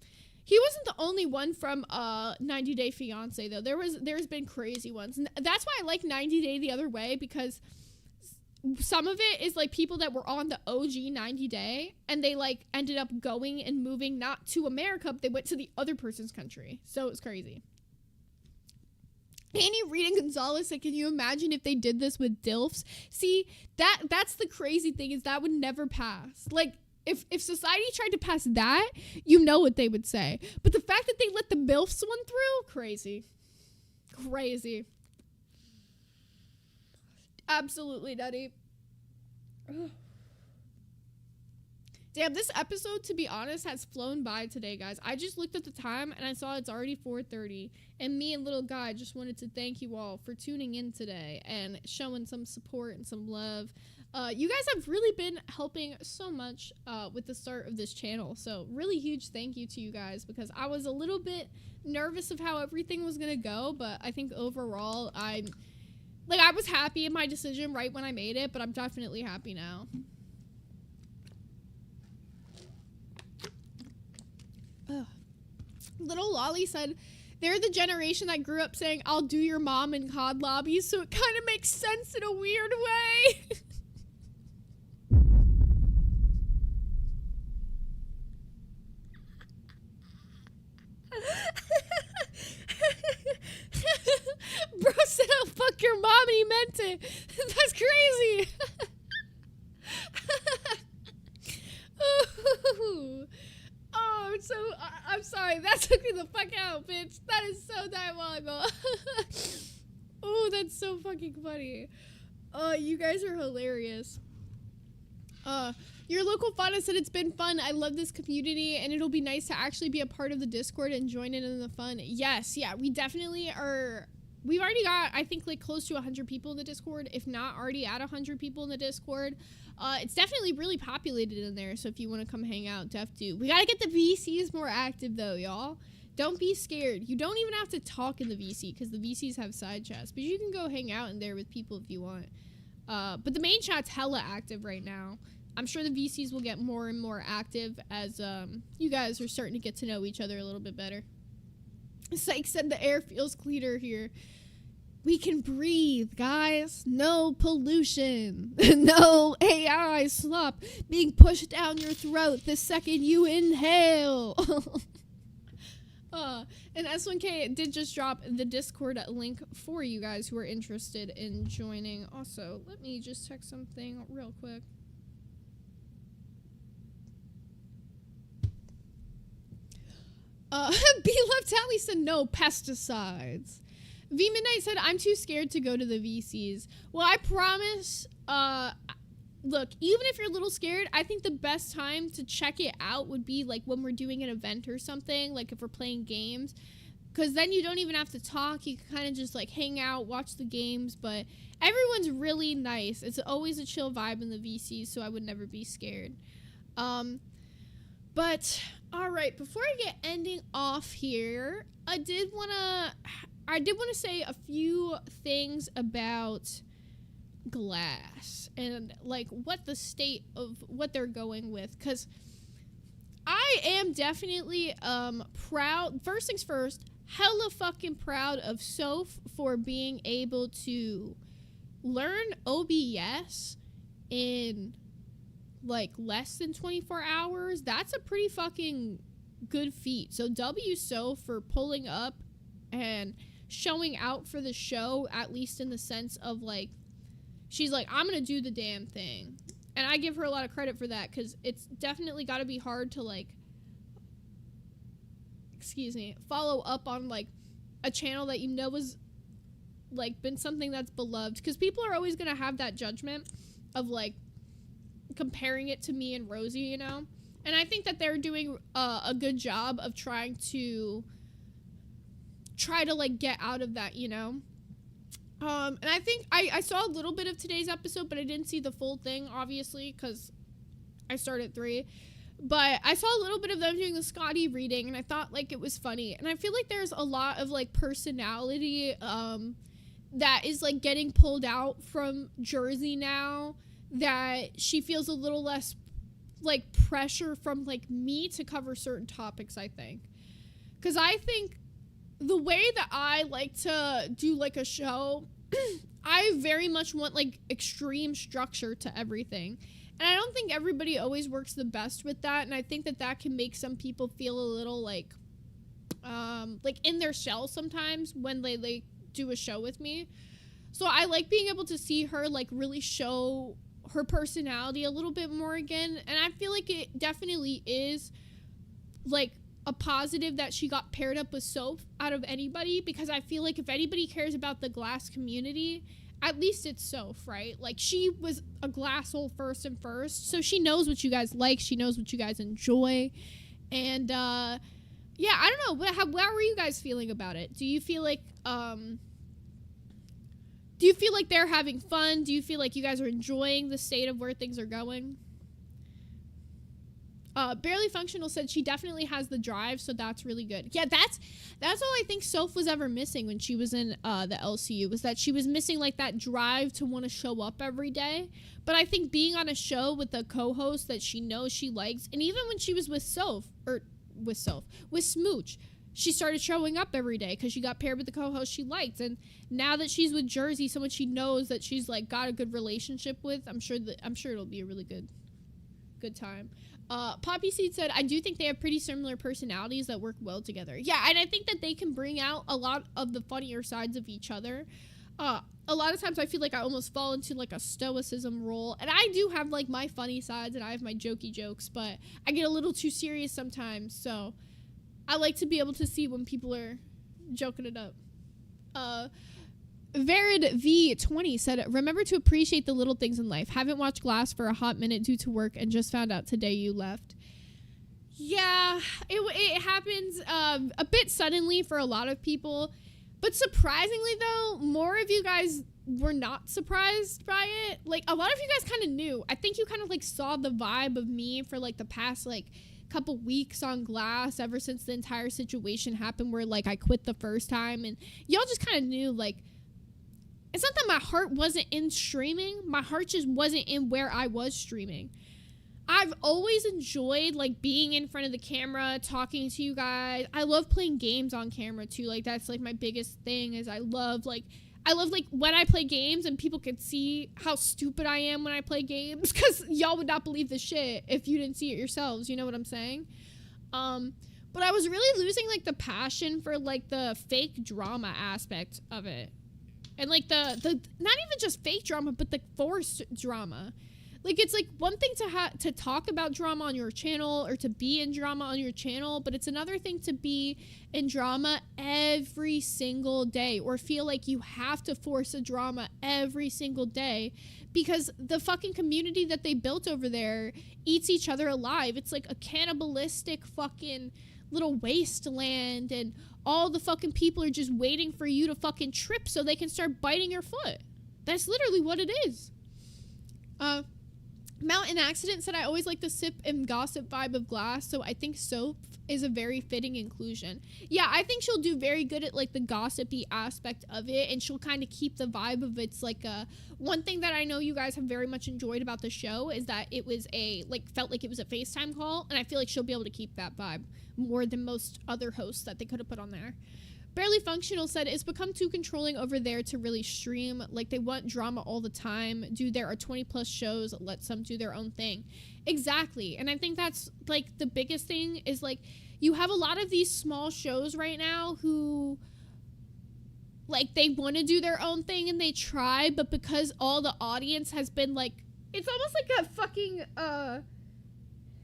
He wasn't the only one from 90 Day Fiancé though. There's been crazy ones. And that's why I like 90 Day the other way, because some of it is like people that were on the OG 90 Day and they like ended up going and moving not to America, but they went to the other person's country. So it's crazy. Annie Reed and Gonzalez said, can you imagine if they did this with DILFs? See, that's the crazy thing, is that would never pass. Like, if society tried to pass that, you know what they would say. But the fact that they let the MILFs one through, crazy. Crazy. Absolutely nutty. Ugh. Damn, this episode, to be honest, has flown by today, guys. I just looked at the time and I saw it's already 4:30. And me and little guy just wanted to thank you all for tuning in today and showing some support and some love. You guys have really been helping so much with the start of this channel. So really huge thank you to you guys, because I was a little bit nervous of how everything was going to go. But I think overall, I was happy in my decision right when I made it, but I'm definitely happy now. Ugh. Little Lolly said, they're the generation that grew up saying, I'll do your mom in COD lobbies, so it kind of makes sense in a weird way. Bro said, I'll fuck your mom, and he meant it. That's crazy. I'm sorry. That took me the fuck out, bitch. That is so diabolical. Oh, that's so fucking funny. You guys are hilarious. Your local fauna said, it's been fun. I love this community, and it'll be nice to actually be a part of the Discord and join in the fun. Yes, yeah, we definitely are. We've already got, I think, like close to 100 people in the Discord, if not already at 100 people in the Discord. It's definitely really populated in there, so if you want to come hang out, def do. We gotta get the VCs more active, though, y'all. Don't be scared. You don't even have to talk in the VC, because the VCs have side chats, but you can go hang out in there with people if you want. But the main chat's hella active right now. I'm sure the VCs will get more and more active as you guys are starting to get to know each other a little bit better. Syke said the air feels cleaner here. We can breathe, guys. No pollution. No AI slop being pushed down your throat the second you inhale. And S1K did just drop the Discord link for you guys who are interested in joining. Also, let me just check something real quick. B Love Tally said no pesticides. V Midnight said, I'm too scared to go to the VCs. Well, I promise, look, even if you're a little scared, I think the best time to check it out would be like when we're doing an event or something, like if we're playing games, because then you don't even have to talk. You can kind of just like hang out, watch the games, but everyone's really nice. It's always a chill vibe in the VCs, so I would never be scared. But all right, before I get ending off here, I did want to say a few things about Glass and like what the state of what they're going with, because I am definitely proud. First things first, hella fucking proud of Soph for being able to learn OBS in like less than 24 hours. That's a pretty fucking good feat. So W Soph for pulling up and showing out for the show, at least in the sense of like, she's like, I'm gonna do the damn thing. And I give her a lot of credit for that, because it's definitely got to be hard to like, follow up on like a channel that you know is like been something that's beloved, because people are always gonna have that judgment of like comparing it to me and Rosie, you know? And I think that they're doing a good job of trying to like get out of that, you know? And I think I saw a little bit of today's episode, but I didn't see the full thing, obviously, because I started at 3. But I saw a little bit of them doing the Scotty reading, and I thought, like, it was funny. And I feel like there's a lot of, like, personality that is, like, getting pulled out from Jersey now, that she feels a little less, like, pressure from, like, me to cover certain topics, I think. Because I think the way that I like to do, like, a show, I very much want, like, extreme structure to everything. And I don't think everybody always works the best with that. And I think that that can make some people feel a little, like in their shell sometimes when they, like, do a show with me. So I like being able to see her, like, really show her personality a little bit more again. And I feel like it definitely is, like, a positive that she got paired up with Soph out of anybody, because I feel like if anybody cares about the Glass community, at least it's Soph, right? Like, she was a Glasshole first, so she knows what you guys like, she knows what you guys enjoy, and yeah, I don't know, how were you guys feeling about it? Do you feel like they're having fun? Do you feel like you guys are enjoying the state of where things are going? Barely Functional said she definitely has the drive, so that's really good. Yeah, that's all I think Soph was ever missing when she was in the LCU, was that she was missing, like, that drive to want to show up every day. But I think being on a show with a co-host that she knows she likes, and even when she was with Smooch, she started showing up every day because she got paired with the co-host she liked. And now that she's with Jersey, someone she knows that she's, like, got a good relationship with, I'm sure it'll be a really good time. Poppy Seed said, I do think they have pretty similar personalities that work well together. Yeah, and I think that they can bring out a lot of the funnier sides of each other. A lot of times I feel like I almost fall into, like, a stoicism role. And I do have, like, my funny sides and I have my jokey jokes, but I get a little too serious sometimes. So I like to be able to see when people are joking it up. Verid V20 said, remember to appreciate the little things in life. Haven't watched Glass for a hot minute due to work and just found out today you left. Yeah, it happens a bit suddenly for a lot of people. But surprisingly, though, more of you guys were not surprised by it. Like, a lot of you guys kind of knew. I think you kind of, like, saw the vibe of me for, like, the past, like, couple weeks on Glass ever since the entire situation happened where, like, I quit the first time. And y'all just kind of knew, like, it's not that my heart wasn't in streaming. My heart just wasn't in where I was streaming. I've always enjoyed, like, being in front of the camera, talking to you guys. I love playing games on camera, too. Like, that's, like, my biggest thing is I love, like, when I play games and people could see how stupid I am when I play games, because y'all would not believe the shit if you didn't see it yourselves. You know what I'm saying? But I was really losing, like, the passion for, like, the fake drama aspect of it. And, like, the not even just fake drama, but the forced drama. Like, it's, like, one thing to talk about drama on your channel or to be in drama on your channel, but it's another thing to be in drama every single day or feel like you have to force a drama every single day because the fucking community that they built over there eats each other alive. It's, like, a cannibalistic fucking little wasteland, and all the fucking people are just waiting for you to fucking trip so they can start biting your foot. That's literally what it is. Mountain Accident said, I always like the sip and gossip vibe of Glass, so I think Soph is a very fitting inclusion. Yeah, I think she'll do very good at, like, the gossipy aspect of it, and she'll kind of keep the vibe of it's, like, one thing that I know you guys have very much enjoyed about the show is that it was felt like it was a FaceTime call, and I feel like she'll be able to keep that vibe more than most other hosts that they could have put on there. Barely Functional said, it's become too controlling over there to really stream. Like, they want drama all the time. Dude, there are 20 plus shows. Let some do their own thing. Exactly. And I think that's, like, the biggest thing is, like, you have a lot of these small shows right now who, like, they want to do their own thing and they try, but because all the audience has been, like, it's almost like a fucking,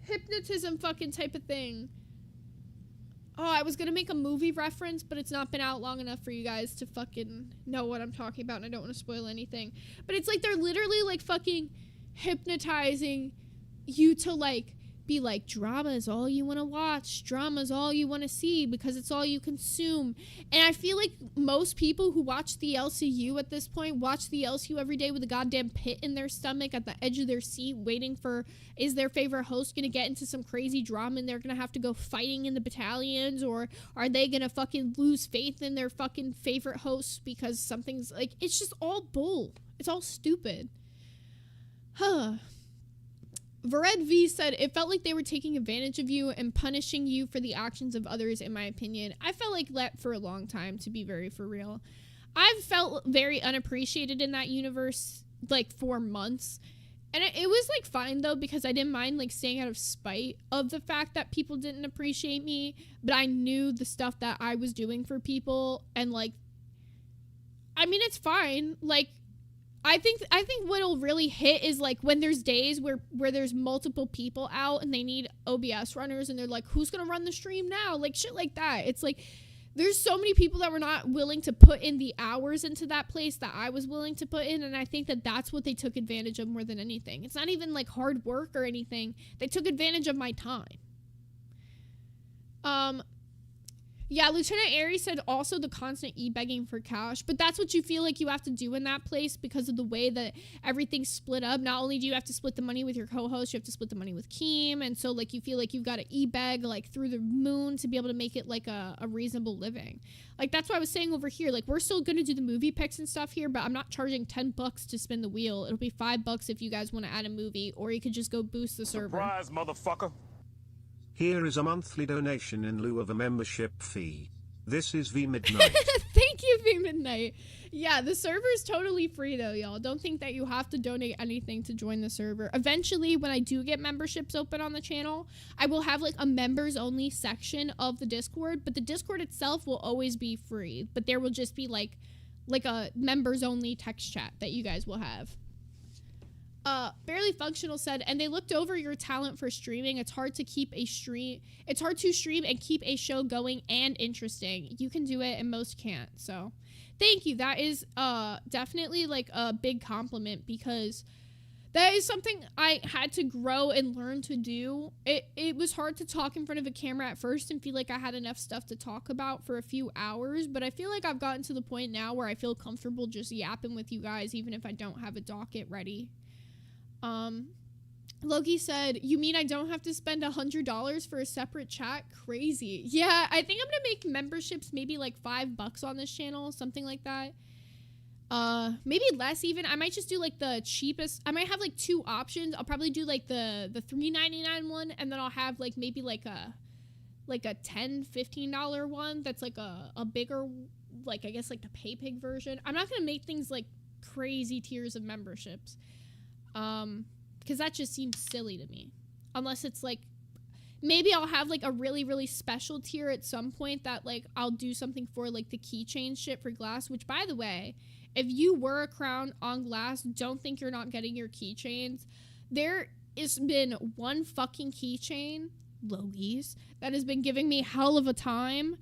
hypnotism fucking type of thing. Oh, I was gonna make a movie reference, but it's not been out long enough for you guys to fucking know what I'm talking about, and I don't want to spoil anything. But it's like they're literally, like, fucking hypnotizing you to like be like, drama is all you want to watch, drama is all you want to see because it's all you consume. And I feel like most people who watch the LCU at this point watch the LCU every day with a goddamn pit in their stomach at the edge of their seat, waiting for, is their favorite host gonna get into some crazy drama and they're gonna have to go fighting in the battalions, or are they gonna fucking lose faith in their fucking favorite hosts because something's like, it's just all bull, it's all stupid. Vered V said, it felt like they were taking advantage of you and punishing you for the actions of others, in my opinion. I felt like that for a long time, to be very for real. I've felt very unappreciated in that universe, like, for months. And it was, like, fine, though, because I didn't mind, like, staying out of spite of the fact that people didn't appreciate me. But I knew the stuff that I was doing for people. And, like, I mean, it's fine. Like, I think what'll really hit is like when there's days where there's multiple people out and they need OBS runners and they're like, who's gonna run the stream now? Like shit like that. It's like there's so many people that were not willing to put in the hours into that place that I was willing to put in, and I think that that's what they took advantage of more than anything. It's not even like hard work or anything. They took advantage of my time. Yeah, Lieutenant Aries said also the constant e-begging for cash, but that's what you feel like you have to do in that place because of the way that everything's split up. Not only do you have to split the money with your co-host, you have to split the money with Keem, and so like you feel like you've got to e-beg like through the moon to be able to make it like a reasonable living. Like that's what I was saying over here. Like we're still gonna do the movie picks and stuff here, but I'm not charging $10 to spin the wheel. It'll be $5 if you guys want to add a movie, or you could just go boost the server. Surprise, motherfucker. Here is a monthly donation in lieu of a membership fee. This is V Midnight. Thank you, V Midnight. Yeah, the server's totally free though, y'all. Don't think that you have to donate anything to join the server. Eventually, when I do get memberships open on the channel, I will have like a members only section of the Discord, but the Discord itself will always be free. But there will just be like a members only text chat that you guys will have. Barely Functional said, and they looked over your talent for streaming. It's hard to stream and keep a show going and interesting. You can do it and most can't. So thank you. That is definitely like a big compliment because that is something I had to grow and learn to do. It was hard to talk in front of a camera at first and feel like I had enough stuff to talk about for a few hours, but I feel like I've gotten to the point now where I feel comfortable just yapping with you guys even if I don't have a docket ready. Loki said, you mean I don't have to spend $100 for a separate chat? Crazy. Yeah, I think I'm gonna make memberships maybe like $5 on this channel, something like that. Maybe less even. I might just do like the cheapest. I might have like two options. I'll probably do like the $3.99 one, and then I'll have like maybe like a $10-15 one that's like a bigger, like I guess like the PayPig version. I'm not gonna make things like crazy tiers of memberships. Because that just seems silly to me. Unless it's like, maybe I'll have like a really, really special tier at some point that like I'll do something for like the keychain shit for Glass, which by the way, if you were a crown on Glass, don't think you're not getting your keychains. There has been one fucking keychain, Logies, that has been giving me hell of a time,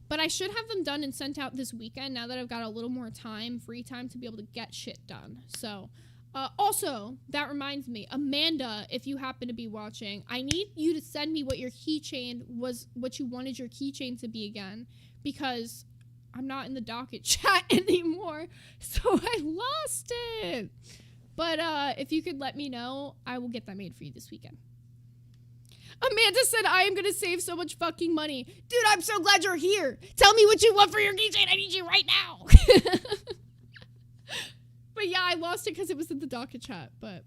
but I should have them done and sent out this weekend now that I've got a little more time, free time to be able to get shit done. So, also, that reminds me, Amanda, if you happen to be watching, I need you to send me what your keychain was, what you wanted your keychain to be again, because I'm not in the docket chat anymore, so I lost it. But, if you could let me know, I will get that made for you this weekend. Amanda said, I am gonna save so much fucking money. Dude, I'm so glad you're here. Tell me what you want for your keychain. I need you right now. But yeah, I lost it because it was in the docket chat, but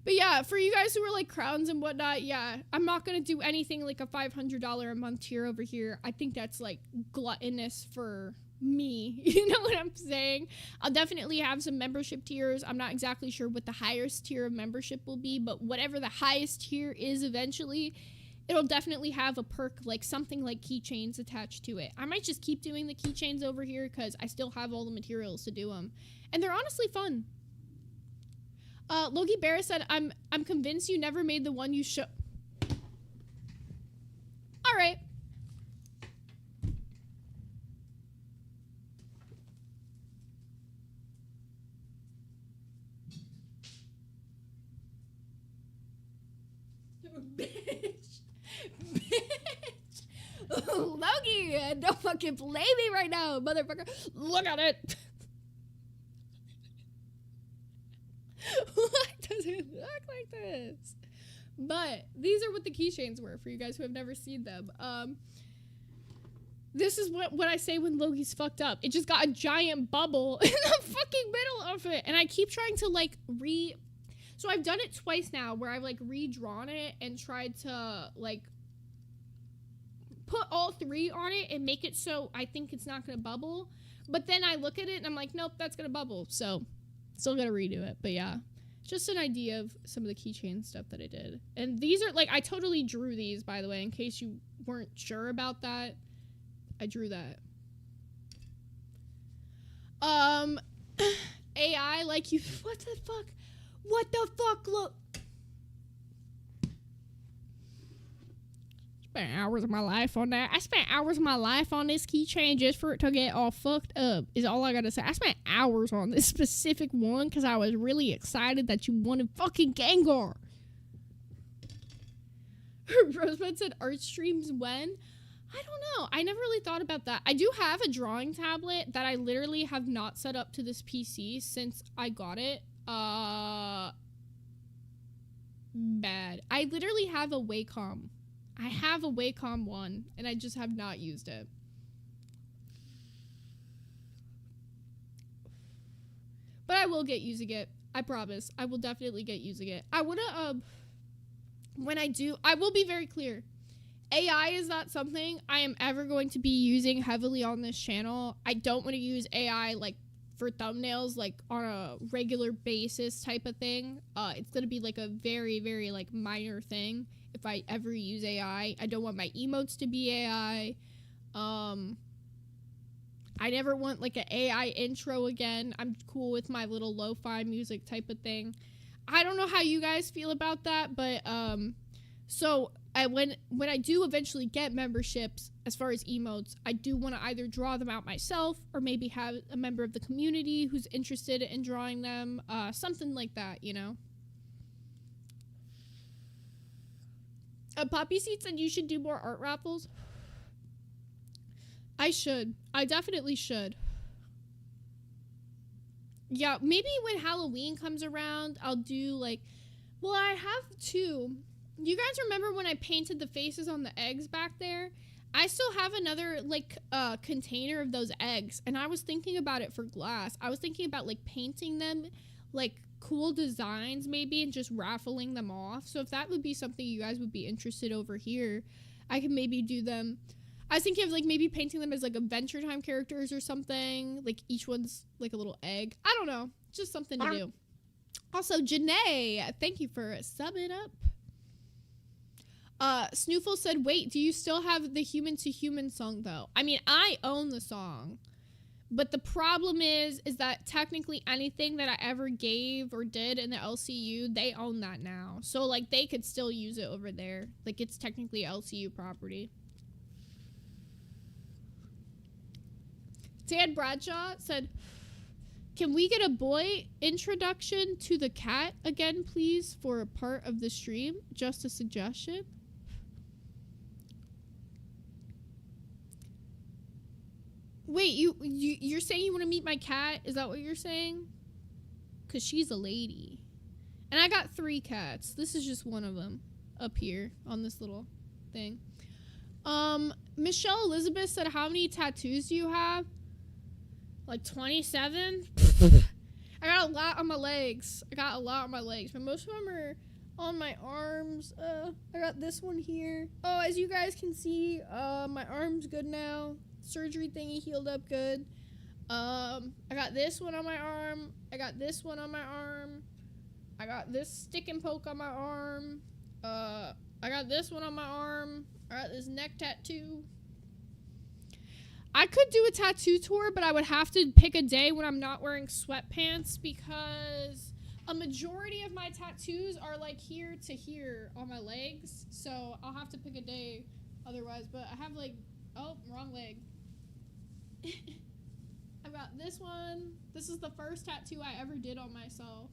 yeah, for you guys who are like crowns and whatnot, yeah, I'm not going to do anything like a $500 a month tier over here. I think that's like gluttonous for me. You know what I'm saying? I'll definitely have some membership tiers. I'm not exactly sure what the highest tier of membership will be, but whatever the highest tier is eventually, it'll definitely have a perk, like something like keychains attached to it. I might just keep doing the keychains over here because I still have all the materials to do them. And they're honestly fun. Logie Barra said, I'm convinced you never made the one you show. All right. Bitch. Loki, don't fucking play me right now, motherfucker. Look at it. Why does it look like this? But these are what the keychains were for you guys who have never seen them. This is what I say when Loki's fucked up. It just got a giant bubble in the fucking middle of it. And I keep trying to like so I've done it twice now where I've like redrawn it and tried to like put all three on it and make it so I think it's not gonna bubble. But then I look at it and I'm like, nope, that's gonna bubble. So still gotta redo it. But yeah, just an idea of some of the keychain stuff that I did. And these are like, I totally drew these, by the way, in case you weren't sure about that. I drew that. AI, like you, what the fuck? What the fuck, look. Spent hours of my life on that. I spent hours of my life on this keychain just for it to get all fucked up, is all I gotta say. I spent hours on this specific one because I was really excited that you wanted fucking Gengar. Rosebud said art streams when? I don't know. I never really thought about that. I do have a drawing tablet that I literally have not set up to this PC since I got it. Bad. I literally have a Wacom. I have a Wacom 1, and I just have not used it. But I will get using it. I promise. I will definitely get using it. I want to, when I do, I will be very clear. AI is not something I am ever going to be using heavily on this channel. I don't want to use AI, like, for thumbnails, like, on a regular basis type of thing. It's going to be, like, a very, very, like, minor thing if I ever use AI. I don't want my emotes to be AI. I never want, like, an AI intro again. I'm cool with my little lo-fi music type of thing. I don't know how you guys feel about that, but, so when I do eventually get memberships, as far as emotes, I do want to either draw them out myself or maybe have a member of the community who's interested in drawing them, something like that, you know? Poppy Seed said you should do more art raffles. I should. I definitely should. Yeah, maybe when Halloween comes around, I'll do, like, well, I have two. You guys remember when I painted the faces on the eggs back there? I still have another, like, container of those eggs, and I was thinking about it for glass. I was thinking about, like, painting them, like, cool designs, maybe, and just raffling them off. So if that would be something you guys would be interested over here, I could maybe do them. I was thinking of, like, maybe painting them as, like, Adventure Time characters or something. Like, each one's, like, a little egg. I don't know. Just something to do. Also, Janae, thank you for subbing up. Snoofle said, wait, do you still have the Human to Human song, though? I mean, I own the song. But the problem is that technically anything that I ever gave or did in the LCU, they own that now. So, like, they could still use it over there. Like, it's technically LCU property. Dan Bradshaw said, can we get a boy introduction to the cat again, please, for a part of the stream? Just a suggestion. Wait, you're saying you want to meet my cat? Is that what you're saying? Because she's a lady. And I got 3 cats. This is just one of them up here on this little thing. Michelle Elizabeth said, how many tattoos do you have? Like 27? I got a lot on my legs. But most of them are on my arms. I got this one here. Oh, as you guys can see, my arm's good now. Surgery thingy healed up good. I got this one on my arm. I got this one on my arm. I got this stick and poke on my arm. I got this one on my arm. I got this neck tattoo. I could do a tattoo tour, but I would have to pick a day when I'm not wearing sweatpants because a majority of my tattoos are like here to here on my legs. So I'll have to pick a day otherwise. But I have like, oh, wrong leg. I've got this one. This is the first tattoo I ever did on myself.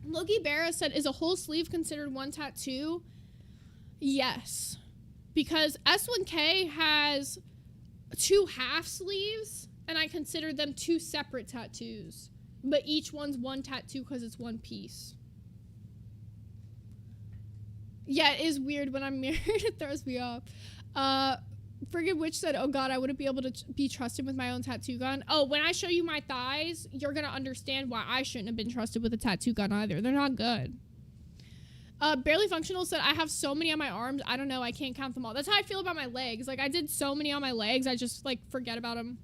Logie Barra said, is a whole sleeve considered one tattoo? Yes. Because S1K has 2 half sleeves, and I consider them 2 separate tattoos. But each one's one tattoo because it's one piece. Yeah, it is weird when I'm married. It throws me off. Friggin' Witch said, oh god, I wouldn't be able to be trusted with my own tattoo gun. Oh, when I show you my thighs, you're gonna understand why I shouldn't have been trusted with a tattoo gun either. They're not good. Barely Functional said, I have so many on my arms. I don't know. I can't count them all. That's how I feel about my legs. Like, I did so many on my legs. I just, like, forget about them.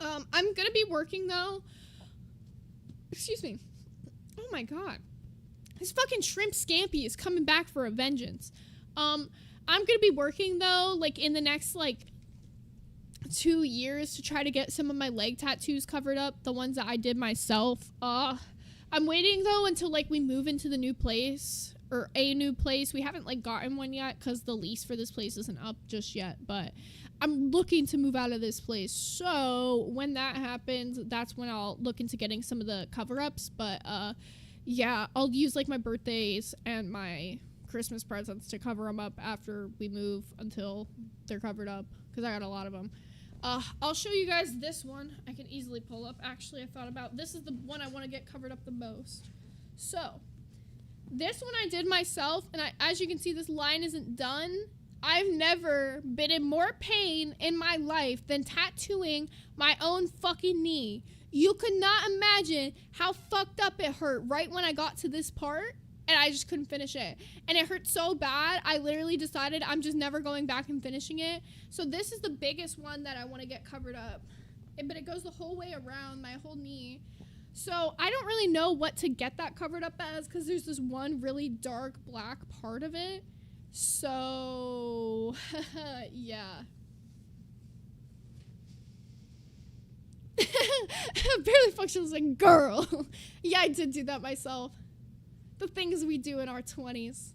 I'm gonna be working, though. Excuse me. Oh, my God. This fucking shrimp scampi is coming back for a vengeance. I'm gonna be working, though, like, in the next, like, 2 years to try to get some of my leg tattoos covered up. The ones that I did myself. I'm waiting, though, until, like, we move into the new place. Or a new place. We haven't, like, gotten one yet because the lease for this place isn't up just yet. But I'm looking to move out of this place. So when that happens, that's when I'll look into getting some of the cover-ups. But, yeah, I'll use, like, my birthdays and my Christmas presents to cover them up after we move until they're covered up. Because I got a lot of them. I'll show you guys this one. I can easily pull up. Actually, I thought about this is the one I want to get covered up the most. So, this one I did myself, and as you can see, this line isn't done. I've never been in more pain in my life than tattooing my own fucking knee. You could not imagine how fucked up it hurt right when I got to this part, and I just couldn't finish it. And it hurt so bad, I literally decided I'm just never going back and finishing it. So this is the biggest one that I want to get covered up. But it goes the whole way around my whole knee. So I don't really know what to get that covered up as because there's this one really dark black part of it. So, yeah. Barely Functional's like, girl. Yeah, I did do that myself. The things we do in our 20s.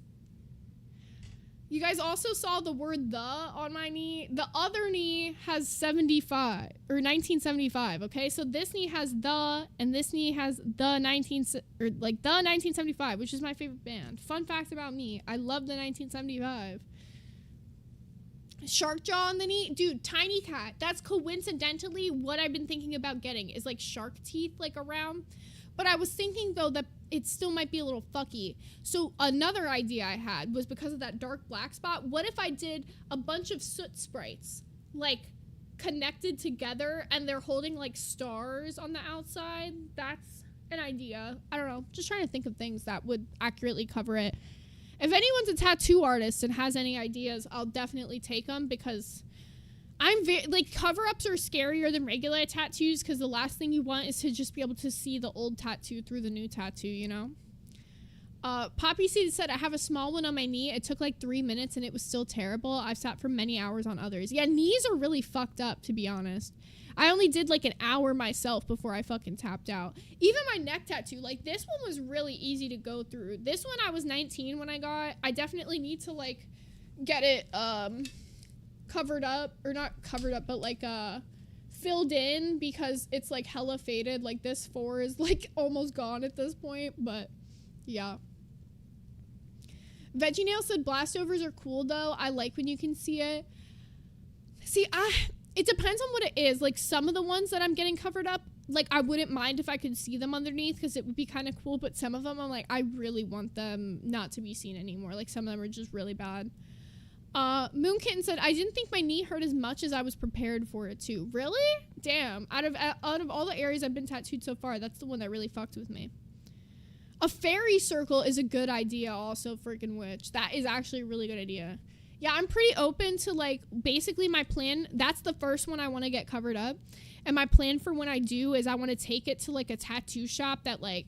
You guys also saw the word the on my knee. The other knee has 75 or 1975. Okay, so this knee has the, and this knee has the 1975, which is my favorite band. Fun fact about me: I love the 1975. Shark jaw on the knee, dude. Tiny cat. That's coincidentally what I've been thinking about getting is like shark teeth like around. But I was thinking though that it still might be a little fucky. So another idea I had was because of that dark black spot, what if I did a bunch of soot sprites, like, connected together, and they're holding, like, stars on the outside? That's an idea. I don't know. Just trying to think of things that would accurately cover it. If anyone's a tattoo artist and has any ideas, I'll definitely take them because I'm like, cover-ups are scarier than regular tattoos because the last thing you want is to just be able to see the old tattoo through the new tattoo, you know? Poppy Seed said, I have a small one on my knee. It took like 3 minutes and it was still terrible. I've sat for many hours on others. Yeah, knees are really fucked up, to be honest. I only did like an hour myself before I fucking tapped out. Even my neck tattoo, like this one was really easy to go through. This one I was 19 when I got. I definitely need to like get it, covered up, or not covered up, but like filled in because it's like hella faded. Like this 4 is like almost gone at this point, but yeah. Veggie Nail said Blastovers are cool though. I like when you can see it. See, it depends on what it is. Like some of the ones that I'm getting covered up, like I wouldn't mind if I could see them underneath because it would be kind of cool, but some of them I'm like, I really want them not to be seen anymore. Like some of them are just really bad. Moon Kitten said, I didn't think my knee hurt as much as I was prepared for it to. Really? Damn. Out of all the areas I've been tattooed so far, that's the one that really fucked with me. A fairy circle is a good idea also, freaking Witch. That is actually a really good idea. Yeah, I'm pretty open to, like, basically my plan. That's the first one I want to get covered up. And my plan for when I do is I want to take it to, like, a tattoo shop that, like,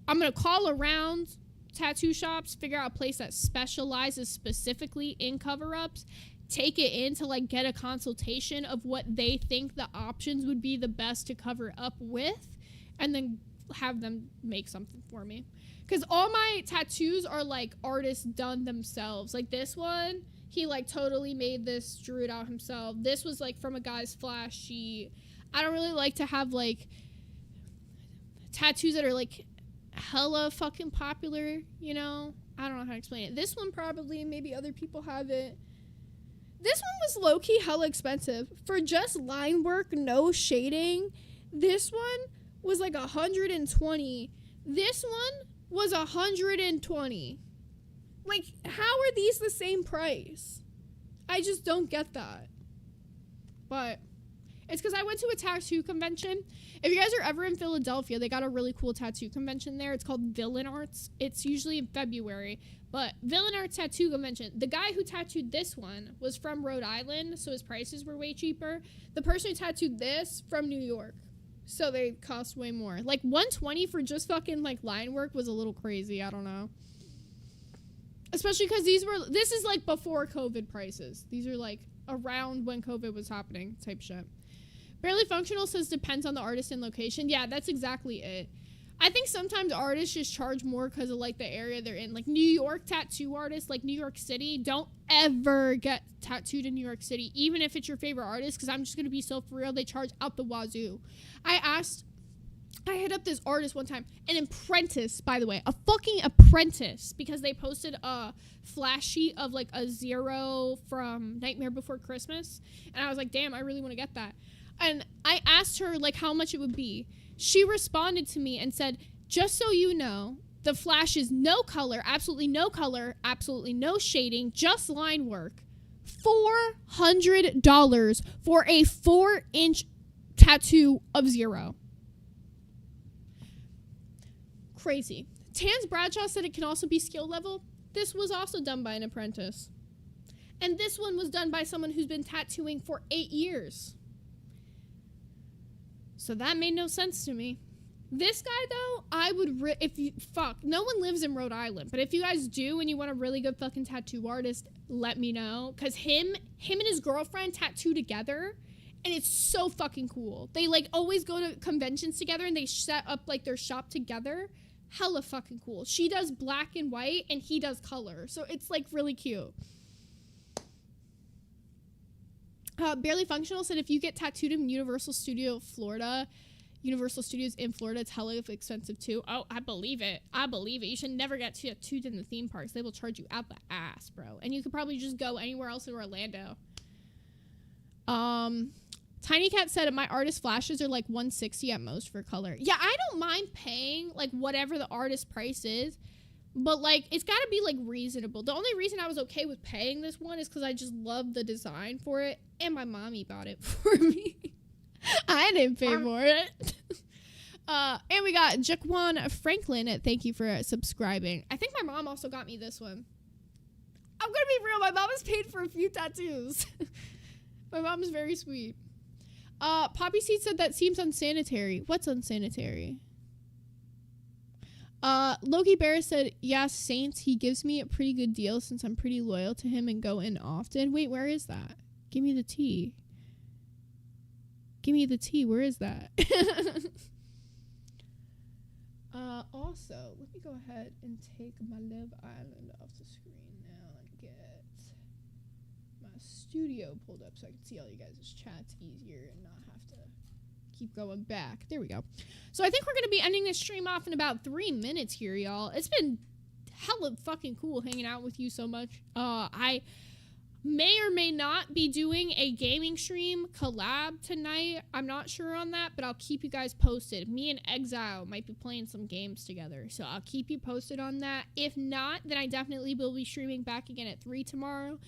I'm going to call around tattoo shops, figure out a place that specializes specifically in cover-ups, take it in to like get a consultation of what they think the options would be the best to cover up with, and then have them make something for me. Because all my tattoos are like artists done themselves. Like this one, he like totally made this, drew it out himself. This was like from a guy's flash sheet. I don't really like to have like tattoos that are like hella fucking popular, you know? I don't know how to explain it. This one probably, maybe other people have it. This one was low-key hella expensive. For just line work, no shading, this one was like 120. This one was 120. Like, how are these the same price? I just don't get that. But it's because I went to a tattoo convention. If you guys are ever in Philadelphia, they got a really cool tattoo convention there. It's called Villain Arts. It's usually in February. But Villain Arts Tattoo Convention, the guy who tattooed this one was from Rhode Island, so his prices were way cheaper. The person who tattooed this from New York, so they cost way more. Like, 120 for just fucking, like, line work was a little crazy. I don't know. Especially because this is, like, before COVID prices. These are, like, around when COVID was happening type shit. Barely Functional says depends on the artist and location. Yeah, that's exactly it. I think sometimes artists just charge more because of, like, the area they're in. Like, New York tattoo artists, like New York City, don't ever get tattooed in New York City, even if it's your favorite artist, because I'm just going to be so for real, they charge out the wazoo. I hit up this artist one time, an apprentice, by the way, a fucking apprentice, because they posted a flash sheet of, like, a Zero from Nightmare Before Christmas, and I was like, damn, I really want to get that. And I asked her, like, how much it would be. She responded to me and said, just so you know, the flash is no color, absolutely no shading, just line work. $400 for a 4-inch tattoo of Zero. Crazy. Tans Bradshaw said it can also be skill level. This was also done by an apprentice. And this one was done by someone who's been tattooing for 8 years. So that made no sense to me. This guy, though, I would, no one lives in Rhode Island, but if you guys do and you want a really good fucking tattoo artist, let me know. Because him and his girlfriend tattoo together, and it's so fucking cool. They, like, always go to conventions together, and they set up, like, their shop together. Hella fucking cool. She does black and white, and he does color. So it's, like, really cute. Barely Functional said if you get tattooed in Universal Studios in Florida, it's hella expensive too. Oh, I believe it. You should never get tattooed in the theme parks. They will charge you out the ass, bro. And you could probably just go anywhere else in Orlando. Tiny Cat said my artist flashes are like $160 at most for color. Yeah, I don't mind paying like whatever the artist price is. But, like, it's got to be, like, reasonable. The only reason I was okay with paying this one is because I just love the design for it. And my mommy bought it for me. I didn't pay for it. And we got Jaquan Franklin. Thank you for subscribing. I think my mom also got me this one. I'm going to be real. My mom has paid for a few tattoos. My mom is very sweet. Poppy Seed said that seems unsanitary. What's unsanitary? Loki Bear said, yeah, Saints, he gives me a pretty good deal since I'm pretty loyal to him and go in often. Wait, where is that? Give me the tea. Where is that? Also, let me go ahead and take my Live Island off the screen now and get my studio pulled up so I can see all you guys' chats easier and not have to keep going back. There we go. So I think we're going to be ending this stream off in about 3 minutes here, y'all. It's been hella fucking cool hanging out with you so much. I may or may not be doing a gaming stream collab tonight. I'm not sure on that, but I'll keep you guys posted. Me and Exile might be playing some games together, so I'll keep you posted on that. If not, then I definitely will be streaming back again at 3 tomorrow.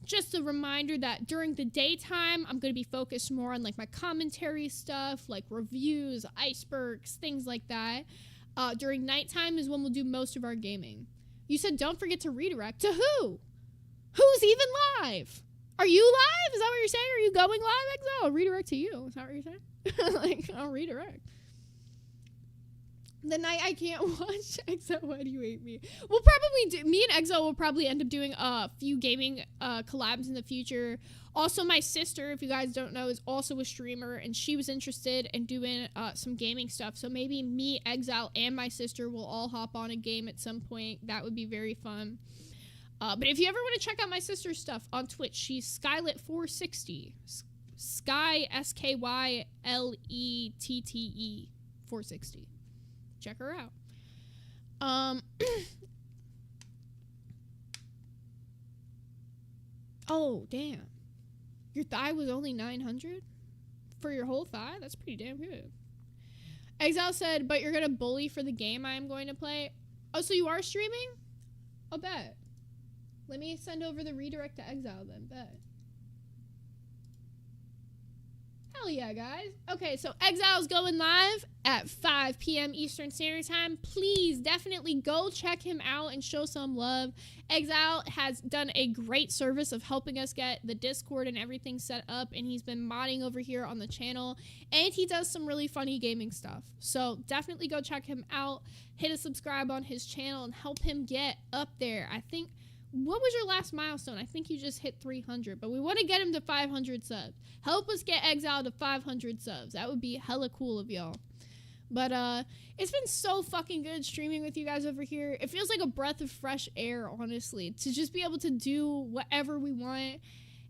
Just a reminder that during the daytime, I'm going to be focused more on, like, my commentary stuff, like reviews, icebergs, things like that. During nighttime is when we'll do most of our gaming. You said don't forget to redirect. To who? Who's even live? Are you live? Is that what you're saying? Are you going live, Exile? I'll redirect to you. Is that what you're saying? Like, I'll redirect. The night I can't watch Exile, why do you hate me? We'll probably do, me and Exile will probably end up doing a few gaming collabs in the future. Also, my sister, if you guys don't know, is also a streamer, and she was interested in doing some gaming stuff. So maybe me, Exile, and my sister will all hop on a game at some point. That would be very fun. But if you ever want to check out my sister's stuff on Twitch, she's Skylet460. Sky, SKYLETTE 460. Check her out. Oh, damn. Your thigh was only 900 for your whole thigh? That's pretty damn good. Exile said, but you're going to bully for the game I am going to play. Oh, so you are streaming? I'll bet. Let me send over the redirect to Exile then. Bet. Hell yeah, guys. Okay, so Exile's going live at 5 p.m. Eastern Standard Time. Please definitely go check him out and show some love. Exile has done a great service of helping us get the Discord and everything set up, and he's been modding over here on the channel, and he does some really funny gaming stuff. So definitely go check him out. Hit a subscribe on his channel and help him get up there. I think, what was your last milestone? I think you just hit 300, but we want to get him to 500 subs. Help us get Exile to 500 subs. That would be hella cool of y'all. But it's been so fucking good streaming with you guys over here. It feels like a breath of fresh air, honestly, to just be able to do whatever we want.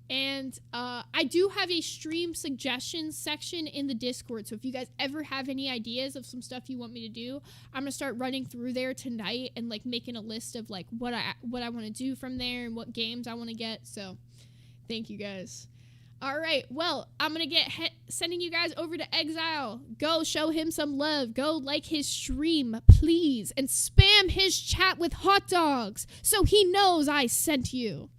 And I do have a stream suggestions section in the Discord. So if you guys ever have any ideas of some stuff you want me to do, I'm going to start running through there tonight and like making a list of like what I want to do from there and what games I want to get. So thank you guys. All right. Well, I'm going to get sending you guys over to Exile. Go show him some love. Go like his stream, please. And spam his chat with hot dogs so he knows I sent you.